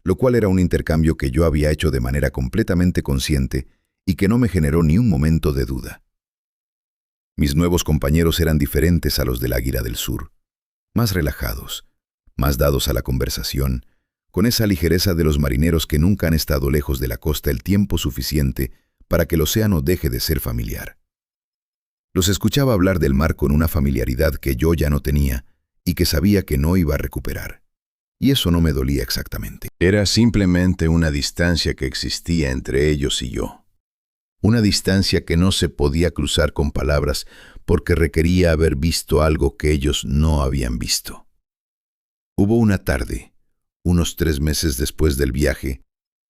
Speaker 2: lo cual era un intercambio que yo había hecho de manera completamente consciente y que no me generó ni un momento de duda. Mis nuevos compañeros eran diferentes a los del Águila del Sur, más relajados, más dados a la conversación, con esa ligereza de los marineros que nunca han estado lejos de la costa el tiempo suficiente para que el océano deje de ser familiar. Los escuchaba hablar del mar con una familiaridad que yo ya no tenía y que sabía que no iba a recuperar. Y eso no me dolía exactamente.
Speaker 3: Era simplemente una distancia que existía entre ellos y yo. Una distancia que no se podía cruzar con palabras porque requería haber visto algo que ellos no habían visto. Hubo una tarde, unos 3 meses después del viaje,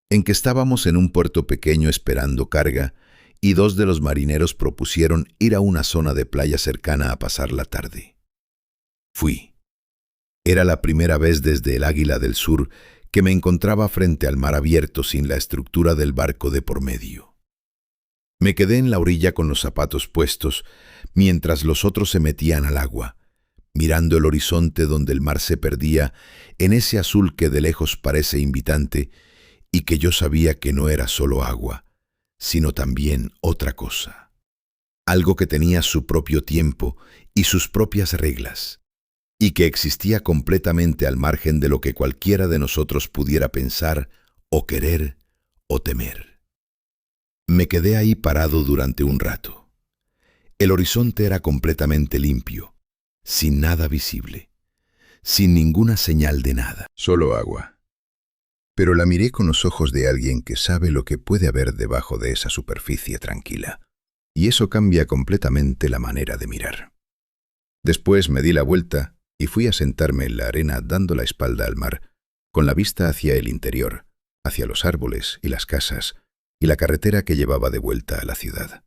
Speaker 3: en que estábamos en un puerto pequeño esperando carga y 2 de los marineros propusieron ir a una zona de playa cercana a pasar la tarde. Fui. Era la primera vez desde el Águila del Sur que me encontraba frente al mar abierto sin la estructura del barco de por medio. Me quedé en la orilla con los zapatos puestos, mientras los otros se metían al agua, mirando el horizonte donde el mar se perdía en ese azul que de lejos parece invitante y que yo sabía que no era solo agua, sino también otra cosa. Algo que tenía su propio tiempo y sus propias reglas, y que existía completamente al margen de lo que cualquiera de nosotros pudiera pensar o querer o temer. Me quedé ahí parado durante un rato. El horizonte era completamente limpio, sin nada visible, sin ninguna señal de nada. Solo agua. Pero la miré con los ojos de alguien que sabe lo que puede haber debajo de esa superficie tranquila, y eso cambia completamente la manera de mirar. Después me di la vuelta y fui a sentarme en la arena dando la espalda al mar, con la vista hacia el interior, hacia los árboles y las casas, y la carretera que llevaba de vuelta a la ciudad.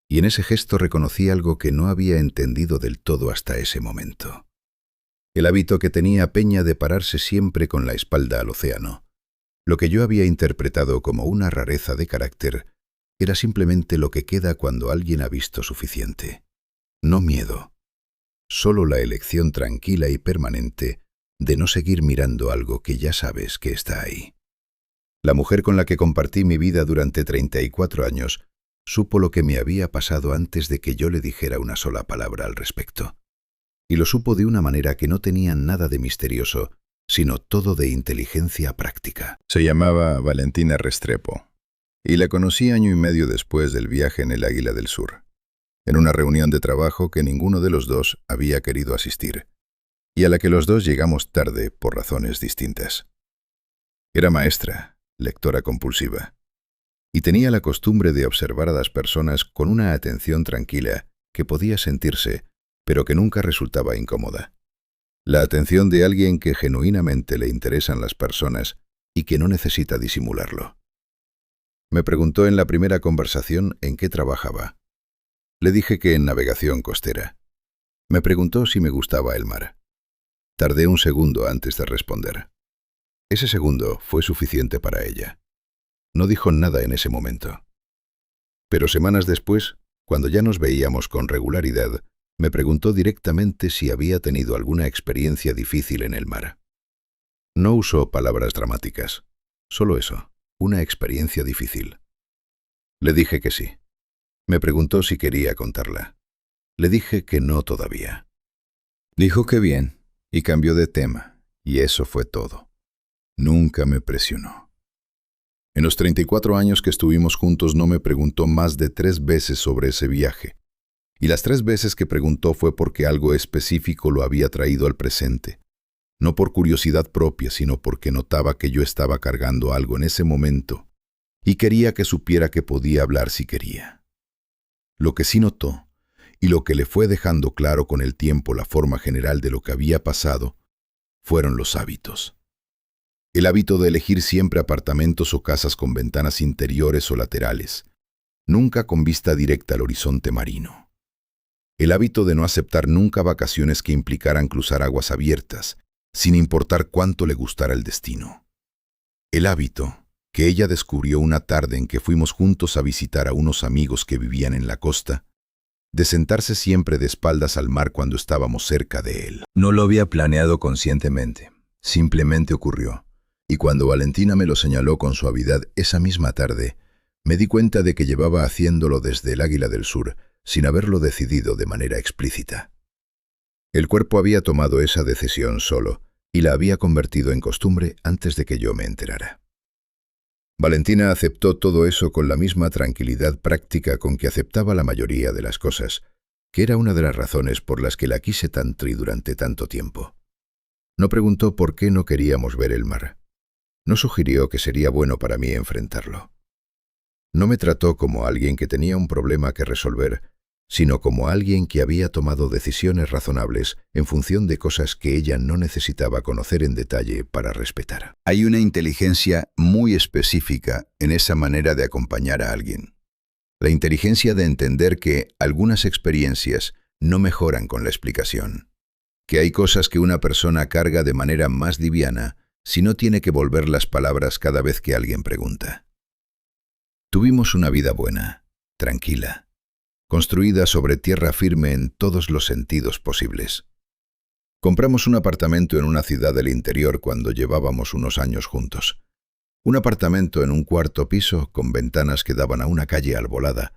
Speaker 3: Y en ese gesto reconocí algo que no había entendido del todo hasta ese momento. El hábito que tenía Peña de pararse siempre con la espalda al océano, lo que yo había interpretado como una rareza de carácter, era simplemente lo que queda cuando alguien ha visto suficiente. No miedo, solo la elección tranquila y permanente de no seguir mirando algo que ya sabes que está ahí. La mujer con la que compartí mi vida durante 34 años supo lo que me había pasado antes de que yo le dijera una sola palabra al respecto. Y lo supo de una manera que no tenía nada de misterioso, sino todo de inteligencia práctica. Se llamaba Valentina Restrepo, y la conocí 1 año y medio después del viaje en el Águila del Sur, en una reunión de trabajo que ninguno de los dos había querido asistir, y a la que los dos llegamos tarde por razones distintas. Era maestra, lectora compulsiva, y tenía la costumbre de observar a las personas con una atención tranquila que podía sentirse, pero que nunca resultaba incómoda. La atención de alguien que genuinamente le interesan las personas y que no necesita disimularlo. Me preguntó en la primera conversación en qué trabajaba. Le dije que en navegación costera. Me preguntó si me gustaba el mar. Tardé un segundo antes de responder. Ese segundo fue suficiente para ella. No dijo nada en ese momento. Pero semanas después, cuando ya nos veíamos con regularidad, me preguntó directamente si había tenido alguna experiencia difícil en el mar. No usó palabras dramáticas, solo eso, una experiencia difícil. Le dije que sí. Me preguntó si quería contarla. Le dije que no todavía. Dijo que bien, y cambió de tema, y eso fue todo. Nunca me presionó. En los 34 años que estuvimos juntos no me preguntó más de 3 veces sobre ese viaje, y las 3 veces que preguntó fue porque algo específico lo había traído al presente, no por curiosidad propia, sino porque notaba que yo estaba cargando algo en ese momento, y quería que supiera que podía hablar si quería. Lo que sí notó, y lo que le fue dejando claro con el tiempo la forma general de lo que había pasado, fueron los hábitos. El hábito de elegir siempre apartamentos o casas con ventanas interiores o laterales, nunca con vista directa al horizonte marino. El hábito de no aceptar nunca vacaciones que implicaran cruzar aguas abiertas, sin importar cuánto le gustara el destino. El hábito,
Speaker 1: que ella descubrió una tarde en que fuimos juntos a visitar a unos amigos que vivían en la costa, de sentarse siempre de espaldas al mar cuando estábamos cerca de él.
Speaker 3: No lo había planeado conscientemente, simplemente ocurrió. Y cuando Valentina me lo señaló con suavidad esa misma tarde, me di cuenta de que llevaba haciéndolo desde el Águila del Sur, sin haberlo decidido de manera explícita. El cuerpo había tomado esa decisión solo y la había convertido en costumbre antes de que yo me enterara. Valentina aceptó todo eso con la misma tranquilidad práctica con que aceptaba la mayoría de las cosas, que era una de las razones por las que la quise tanto y durante tanto tiempo. No preguntó por qué no queríamos ver el mar. No sugirió que sería bueno para mí enfrentarlo. No me trató como alguien que tenía un problema que resolver, sino como alguien que había tomado decisiones razonables en función de cosas que ella no necesitaba conocer en detalle para respetar. Hay una inteligencia muy específica en esa manera de acompañar a alguien. La inteligencia de entender que algunas experiencias no mejoran con la explicación, que hay cosas que una persona carga de manera más liviana si no tiene que volver las palabras cada vez que alguien pregunta. Tuvimos una vida buena, tranquila, construida sobre tierra firme en todos los sentidos posibles. Compramos un apartamento en una ciudad del interior cuando llevábamos unos años juntos. Un apartamento en un cuarto piso con ventanas que daban a una calle arbolada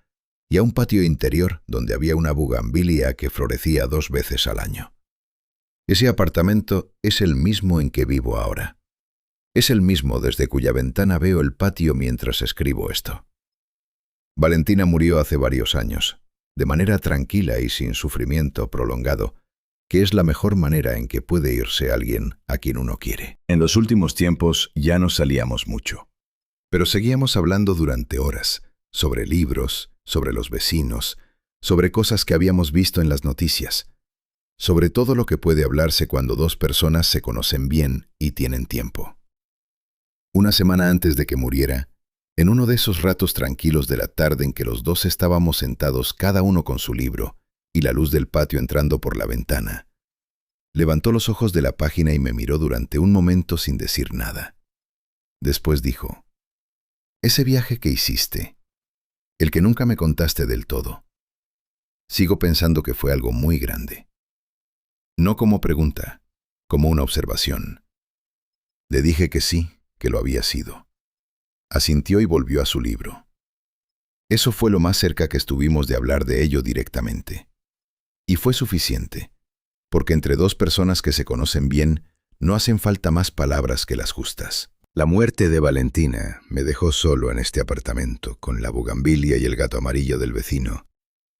Speaker 3: y a un patio interior donde había una bugambilia que florecía 2 veces al año. Ese apartamento es el mismo en que vivo ahora. Es el mismo desde cuya ventana veo el patio mientras escribo esto. Valentina murió hace varios años, de manera tranquila y sin sufrimiento prolongado, que es la mejor manera en que puede irse alguien a quien uno quiere. En los últimos tiempos ya no salíamos mucho, pero seguíamos hablando durante horas, sobre libros, sobre los vecinos, sobre cosas que habíamos visto en las noticias, sobre todo lo que puede hablarse cuando 2 personas se conocen bien y tienen tiempo. Una semana antes de que muriera, en uno de esos ratos tranquilos de la tarde en que los 2 estábamos sentados cada uno con su libro y la luz del patio entrando por la ventana, levantó los ojos de la página y me miró durante un momento sin decir nada. Después dijo: «Ese viaje que hiciste, el que nunca me contaste del todo, sigo pensando que fue algo muy grande». No como pregunta, como una observación. Le dije que sí, que lo había sido. Asintió y volvió a su libro. Eso fue lo más cerca que estuvimos de hablar de ello directamente. Y fue suficiente, porque entre 2 personas que se conocen bien, no hacen falta más palabras que las justas. La muerte de Valentina me dejó solo en este apartamento, con la bugambilia y el gato amarillo del vecino,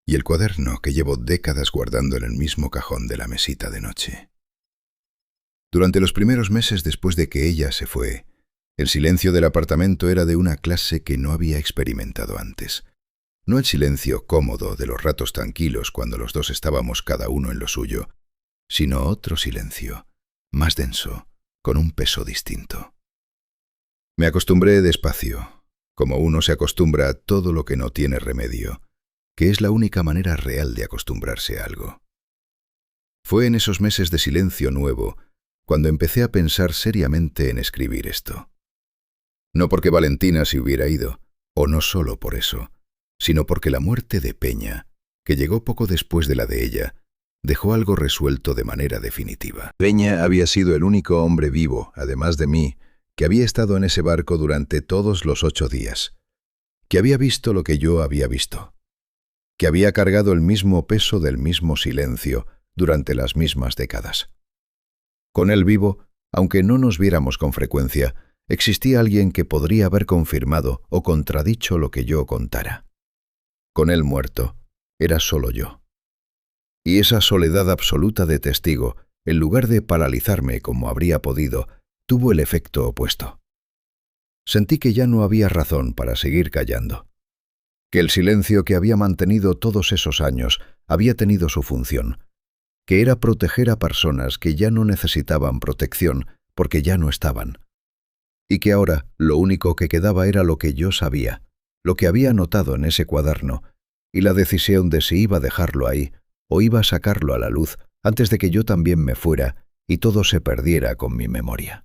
Speaker 3: y el cuaderno que llevo décadas guardando en el mismo cajón de la mesita de noche. Durante los primeros meses después de que ella se fue, el silencio del apartamento era de una clase que no había experimentado antes. No el silencio cómodo de los ratos tranquilos cuando los 2 estábamos cada uno en lo suyo, sino otro silencio, más denso, con un peso distinto. Me acostumbré despacio, como uno se acostumbra a todo lo que no tiene remedio, que es la única manera real de acostumbrarse a algo. Fue en esos meses de silencio nuevo cuando empecé a pensar seriamente en escribir esto. No porque Valentina se hubiera ido, o no solo por eso, sino porque la muerte de Peña, que llegó poco después de la de ella, dejó algo resuelto de manera definitiva. Peña había sido el único hombre vivo, además de mí, que había estado en ese barco durante todos los 8 días, que había visto lo que yo había visto, que había cargado el mismo peso del mismo silencio durante las mismas décadas. Con él vivo, aunque no nos viéramos con frecuencia, existía alguien que podría haber confirmado o contradicho lo que yo contara. Con él muerto, era solo yo. Y esa soledad absoluta de testigo, en lugar de paralizarme como habría podido, tuvo el efecto opuesto. Sentí que ya no había razón para seguir callando, que el silencio que había mantenido todos esos años había tenido su función, que era proteger a personas que ya no necesitaban protección porque ya no estaban, y que ahora lo único que quedaba era lo que yo sabía, lo que había anotado en ese cuaderno, y la decisión de si iba a dejarlo ahí o iba a sacarlo a la luz antes de que yo también me fuera y todo se perdiera con mi memoria.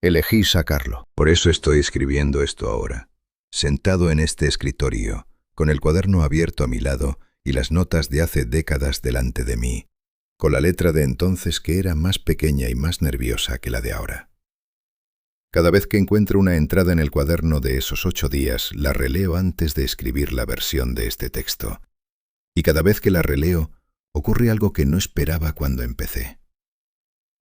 Speaker 4: Elegí sacarlo.
Speaker 3: Por eso estoy escribiendo esto ahora, sentado en este escritorio, con el cuaderno abierto a mi lado y las notas de hace décadas delante de mí, con la letra de entonces que era más pequeña y más nerviosa que la de ahora. Cada vez que encuentro una entrada en el cuaderno de esos 8 días, la releo antes de escribir la versión de este texto. Y cada vez que la releo, ocurre algo que no esperaba cuando empecé.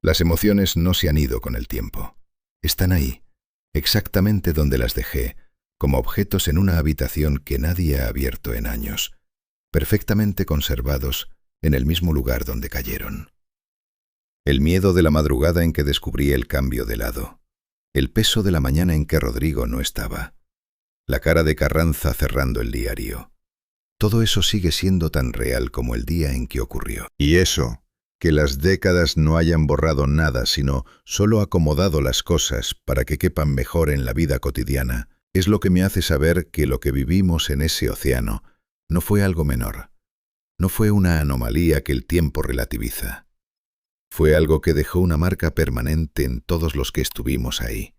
Speaker 3: Las emociones no se han ido con el tiempo. Están ahí, exactamente donde las dejé, como objetos en una habitación que nadie ha abierto en años, perfectamente conservados en el mismo lugar donde cayeron. El miedo de la madrugada en que descubrí el cambio de lado, el peso de la mañana en que Rodrigo no estaba, la cara de Carranza cerrando el diario. Todo eso sigue siendo tan real como el día en que ocurrió. Y eso, que las décadas no hayan borrado nada, sino solo acomodado las cosas para que quepan mejor en la vida cotidiana, es lo que me hace saber que lo que vivimos en ese océano no fue algo menor. No fue una anomalía que el tiempo relativiza. Fue algo que dejó una marca permanente en todos los que estuvimos ahí,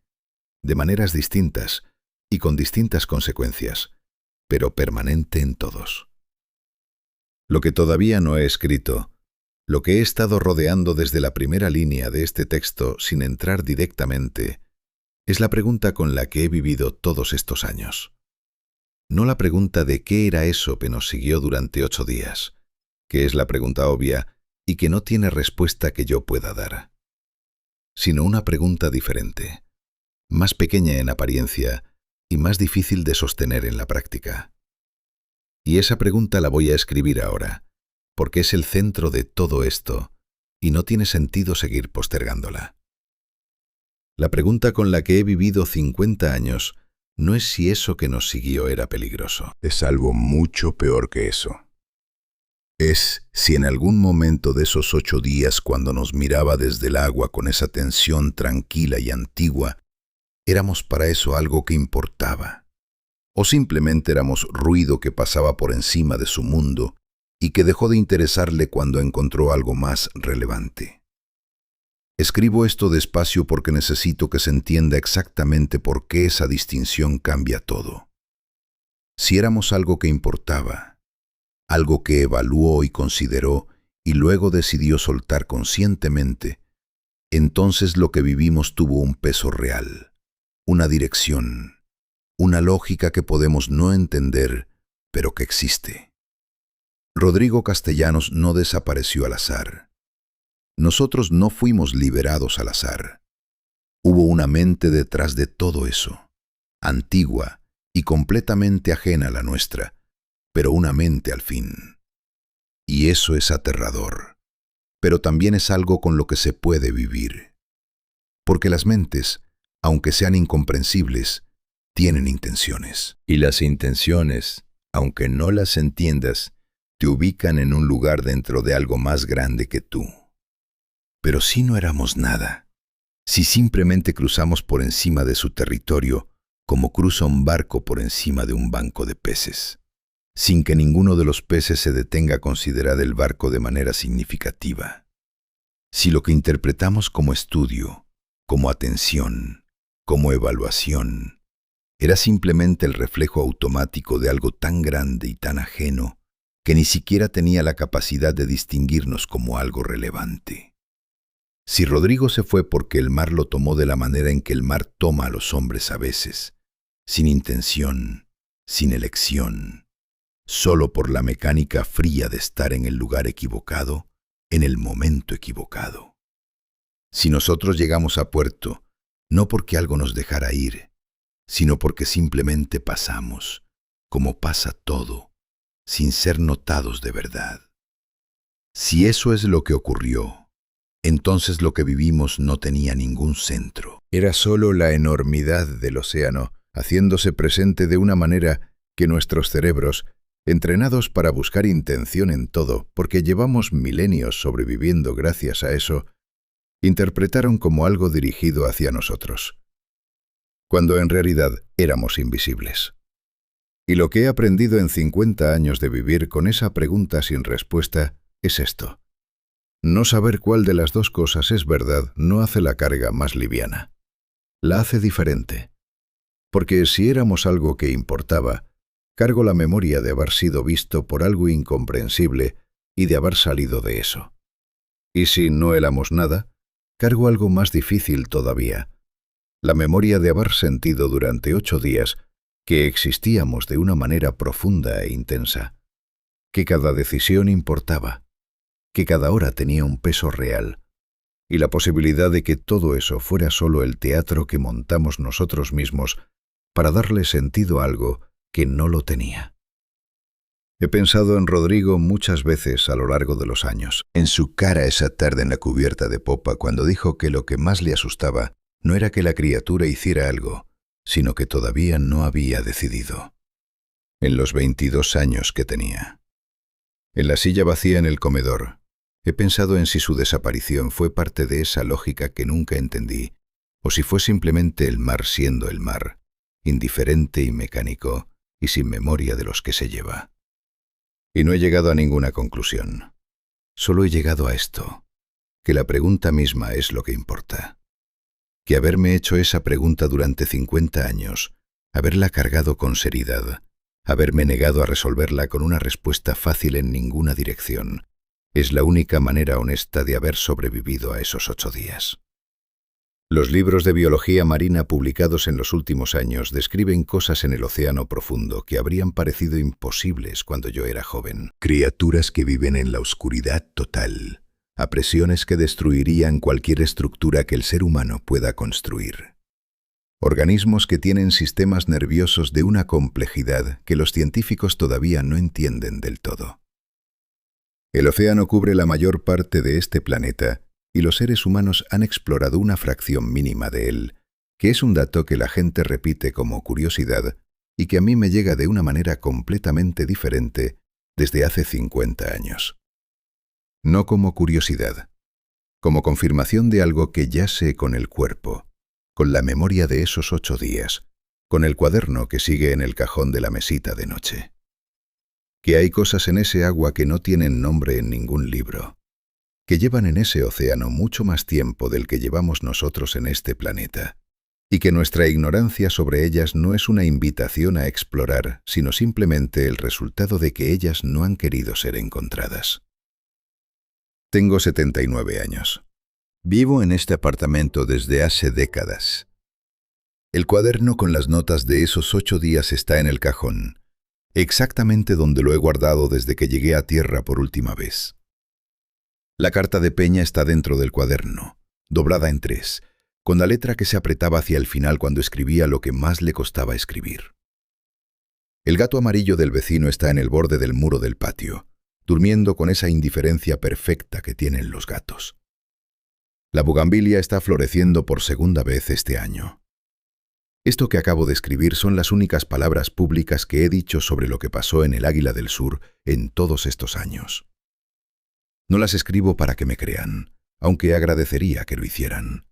Speaker 3: de maneras distintas y con distintas consecuencias, pero permanente en todos. Lo que todavía no he escrito, lo que he estado rodeando desde la primera línea de este texto sin entrar directamente, es la pregunta con la que he vivido todos estos años. No la pregunta de qué era eso que nos siguió durante 8 días, que es la pregunta obvia y que no tiene respuesta que yo pueda dar, sino una pregunta diferente, más pequeña en apariencia y más difícil de sostener en la práctica. Y esa pregunta la voy a escribir ahora, porque es el centro de todo esto y no tiene sentido seguir postergándola. La pregunta con la que he vivido 50 años no es si eso que nos siguió era peligroso. Es algo mucho peor que eso. Es si en algún momento de esos 8 días, cuando nos miraba desde el agua con esa tensión tranquila y antigua, éramos para eso algo que importaba, o simplemente éramos ruido que pasaba por encima de su mundo y que dejó de interesarle cuando encontró algo más relevante. Escribo esto despacio porque necesito que se entienda exactamente por qué esa distinción cambia todo. Si éramos algo que importaba, algo que evaluó y consideró y luego decidió soltar conscientemente, entonces lo que vivimos tuvo un peso real, una dirección, una lógica que podemos no entender, pero que existe. Rodrigo Castellanos no desapareció al azar. Nosotros no fuimos liberados al azar. Hubo una mente detrás de todo eso, antigua y completamente ajena a la nuestra, pero una mente al fin. Y eso es aterrador, pero también es algo con lo que se puede vivir. Porque las mentes, aunque sean incomprensibles, tienen intenciones. Y las intenciones, aunque no las entiendas, te ubican en un lugar dentro de algo más grande que tú. Pero si no éramos nada, si simplemente cruzamos por encima de su territorio, como cruza un barco por encima de un banco de peces, sin que ninguno de los peces se detenga a considerar el barco de manera significativa. Si lo que interpretamos como estudio, como atención, como evaluación, era simplemente el reflejo automático de algo tan grande y tan ajeno que ni siquiera tenía la capacidad de distinguirnos como algo relevante. Si Rodrigo se fue porque el mar lo tomó de la manera en que el mar toma a los hombres a veces, sin intención, sin elección, solo por la mecánica fría de estar en el lugar equivocado, en el momento equivocado. Si nosotros llegamos a puerto, no porque algo nos dejara ir, sino porque simplemente pasamos, como pasa todo, sin ser notados de verdad. Si eso es lo que ocurrió, entonces lo que vivimos no tenía ningún centro. Era solo la enormidad del océano, haciéndose presente de una manera que nuestros cerebros, entrenados para buscar intención en todo, porque llevamos milenios sobreviviendo gracias a eso, interpretaron como algo dirigido hacia nosotros, cuando en realidad éramos invisibles. Y lo que he aprendido en 50 años de vivir con esa pregunta sin respuesta es esto. No saber cuál de las dos cosas es verdad no hace la carga más liviana.
Speaker 4: la hace diferente. Porque si éramos algo que importaba, cargo la memoria de haber sido visto por algo incomprensible y de haber salido de eso. Y si no éramos nada, cargo algo más difícil todavía, la memoria de haber sentido durante 8 días que existíamos de una manera profunda e intensa, que cada decisión importaba, que cada hora tenía un peso real, y la posibilidad de que todo eso fuera solo el teatro que montamos nosotros mismos para darle sentido a algo que no lo tenía. He pensado en Rodrigo muchas veces a lo largo de los años.
Speaker 3: En su cara esa tarde en la cubierta de popa cuando dijo que lo que más le asustaba no era que la criatura hiciera algo, sino que todavía no había decidido. En los 22 años que tenía. En la silla vacía en el comedor, he pensado en si su desaparición fue parte de esa lógica que nunca entendí, o si fue simplemente el mar siendo el mar, indiferente y mecánico, y sin memoria de los que se lleva. Y no he llegado a ninguna conclusión. Solo he llegado a esto, que la pregunta misma es lo que importa. Que haberme hecho esa pregunta durante 50 años, haberla cargado con seriedad, haberme negado a resolverla con una respuesta fácil en ninguna dirección, es la única manera honesta de haber sobrevivido a esos 8 días. Los libros de biología marina publicados en los últimos años describen cosas en el océano profundo que habrían parecido imposibles cuando yo era joven. Criaturas que viven en la oscuridad total, a presiones que destruirían cualquier estructura que el ser humano pueda construir. Organismos que tienen sistemas nerviosos de una complejidad que los científicos todavía no entienden del todo. El océano cubre la mayor parte de este planeta y los seres humanos han explorado una fracción mínima de él, que es un dato que la gente repite como curiosidad y que a mí me llega de una manera completamente diferente desde hace 50 años. No como curiosidad, como confirmación de algo que ya sé con el cuerpo, con la memoria de esos 8 días, con el cuaderno que sigue en el cajón de la mesita de noche. Que hay cosas en ese agua que no tienen nombre en ningún libro, que llevan en ese océano mucho más tiempo del que llevamos nosotros en este planeta, y que nuestra ignorancia sobre ellas no es una invitación a explorar, sino simplemente el resultado de que ellas no han querido ser encontradas. Tengo 79 años. Vivo en este apartamento desde hace décadas. El cuaderno con las notas de esos 8 días está en el cajón, exactamente donde lo he guardado desde que llegué a tierra por última vez. La carta de Peña está dentro del cuaderno, doblada en 3, con la letra que se apretaba hacia el final cuando escribía lo que más le costaba escribir. El gato amarillo del vecino está en el borde del muro del patio, durmiendo con esa indiferencia perfecta que tienen los gatos. La bugambilia está floreciendo por segunda vez este año. Esto que acabo de escribir son las únicas palabras públicas que he dicho sobre lo que pasó en el Águila del Sur en todos estos años. No las escribo para que me crean, aunque agradecería que lo hicieran.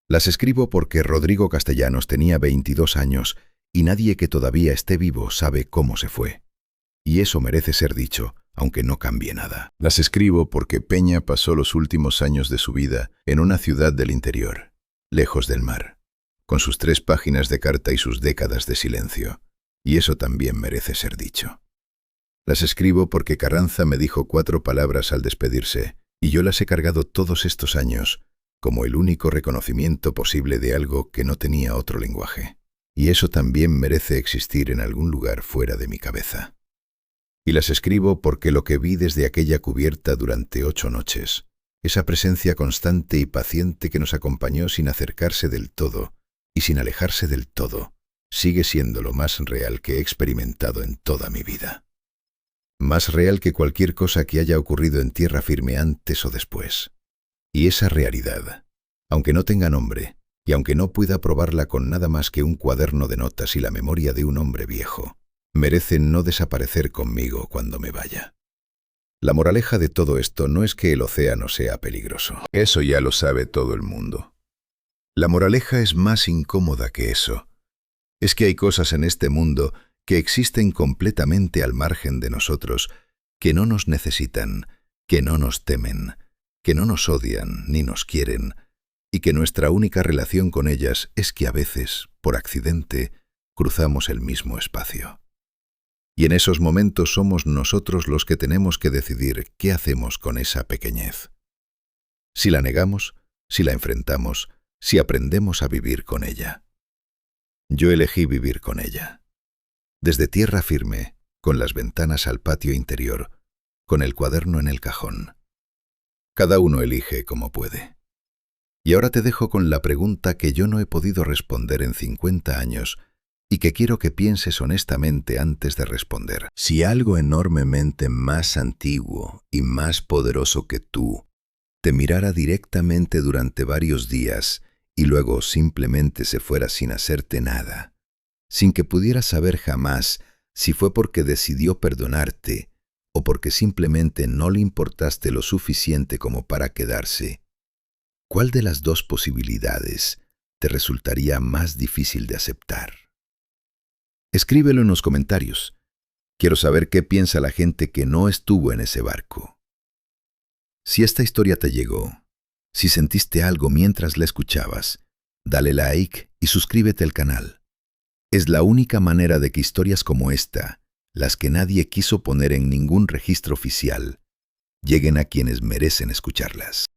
Speaker 3: Las escribo porque Rodrigo Castellanos tenía 22 años y nadie que todavía esté vivo sabe cómo se fue. Y eso merece ser dicho, aunque no cambie nada. Las escribo porque Peña pasó los últimos años de su vida en una ciudad del interior, lejos del mar, con sus 3 páginas de carta y sus décadas de silencio, y eso también merece ser dicho. Las escribo porque Carranza me dijo 4 palabras al despedirse, y yo las he cargado todos estos años como el único reconocimiento posible de algo que no tenía otro lenguaje, y eso también merece existir en algún lugar fuera de mi cabeza. Y las escribo porque lo que vi desde aquella cubierta durante 8 noches, esa presencia constante y paciente que nos acompañó sin acercarse del todo y sin alejarse del todo, sigue siendo lo más real que he experimentado en toda mi vida. Más real que cualquier cosa que haya ocurrido en tierra firme antes o después. Y esa realidad, aunque no tenga nombre, y aunque no pueda probarla con nada más que un cuaderno de notas y la memoria de un hombre viejo, merece no desaparecer conmigo cuando me vaya. La moraleja de todo esto no es que el océano sea peligroso. Eso ya lo sabe todo el mundo. La moraleja es más incómoda que eso. Es que hay cosas en este mundo que existen completamente al margen de nosotros, que no nos necesitan, que no nos temen, que no nos odian ni nos quieren,
Speaker 1: y que nuestra única relación con ellas es que a veces, por accidente, cruzamos el mismo espacio. Y en esos momentos somos nosotros los que tenemos que decidir qué hacemos con esa pequeñez. Si la negamos, si la enfrentamos, si aprendemos a vivir con ella. Yo elegí vivir con ella. Desde tierra firme, con las ventanas al patio interior, con el cuaderno en el cajón. Cada uno elige como puede. Y ahora te dejo con la pregunta que yo no he podido responder en 50 años y que quiero que pienses honestamente antes de responder.
Speaker 3: Si algo enormemente más antiguo y más poderoso que tú te mirara directamente durante varios días y luego simplemente se fuera sin hacerte nada, sin que pudieras saber jamás si fue porque decidió perdonarte o porque simplemente no le importaste lo suficiente como para quedarse, ¿cuál de las dos posibilidades te resultaría más difícil de aceptar? Escríbelo en los comentarios. Quiero saber qué piensa la gente que no estuvo en ese barco. Si esta historia te llegó, si sentiste algo mientras la escuchabas, dale like y suscríbete al canal. Es la única manera de que historias como esta, las que nadie quiso poner en ningún registro oficial, lleguen a quienes merecen escucharlas.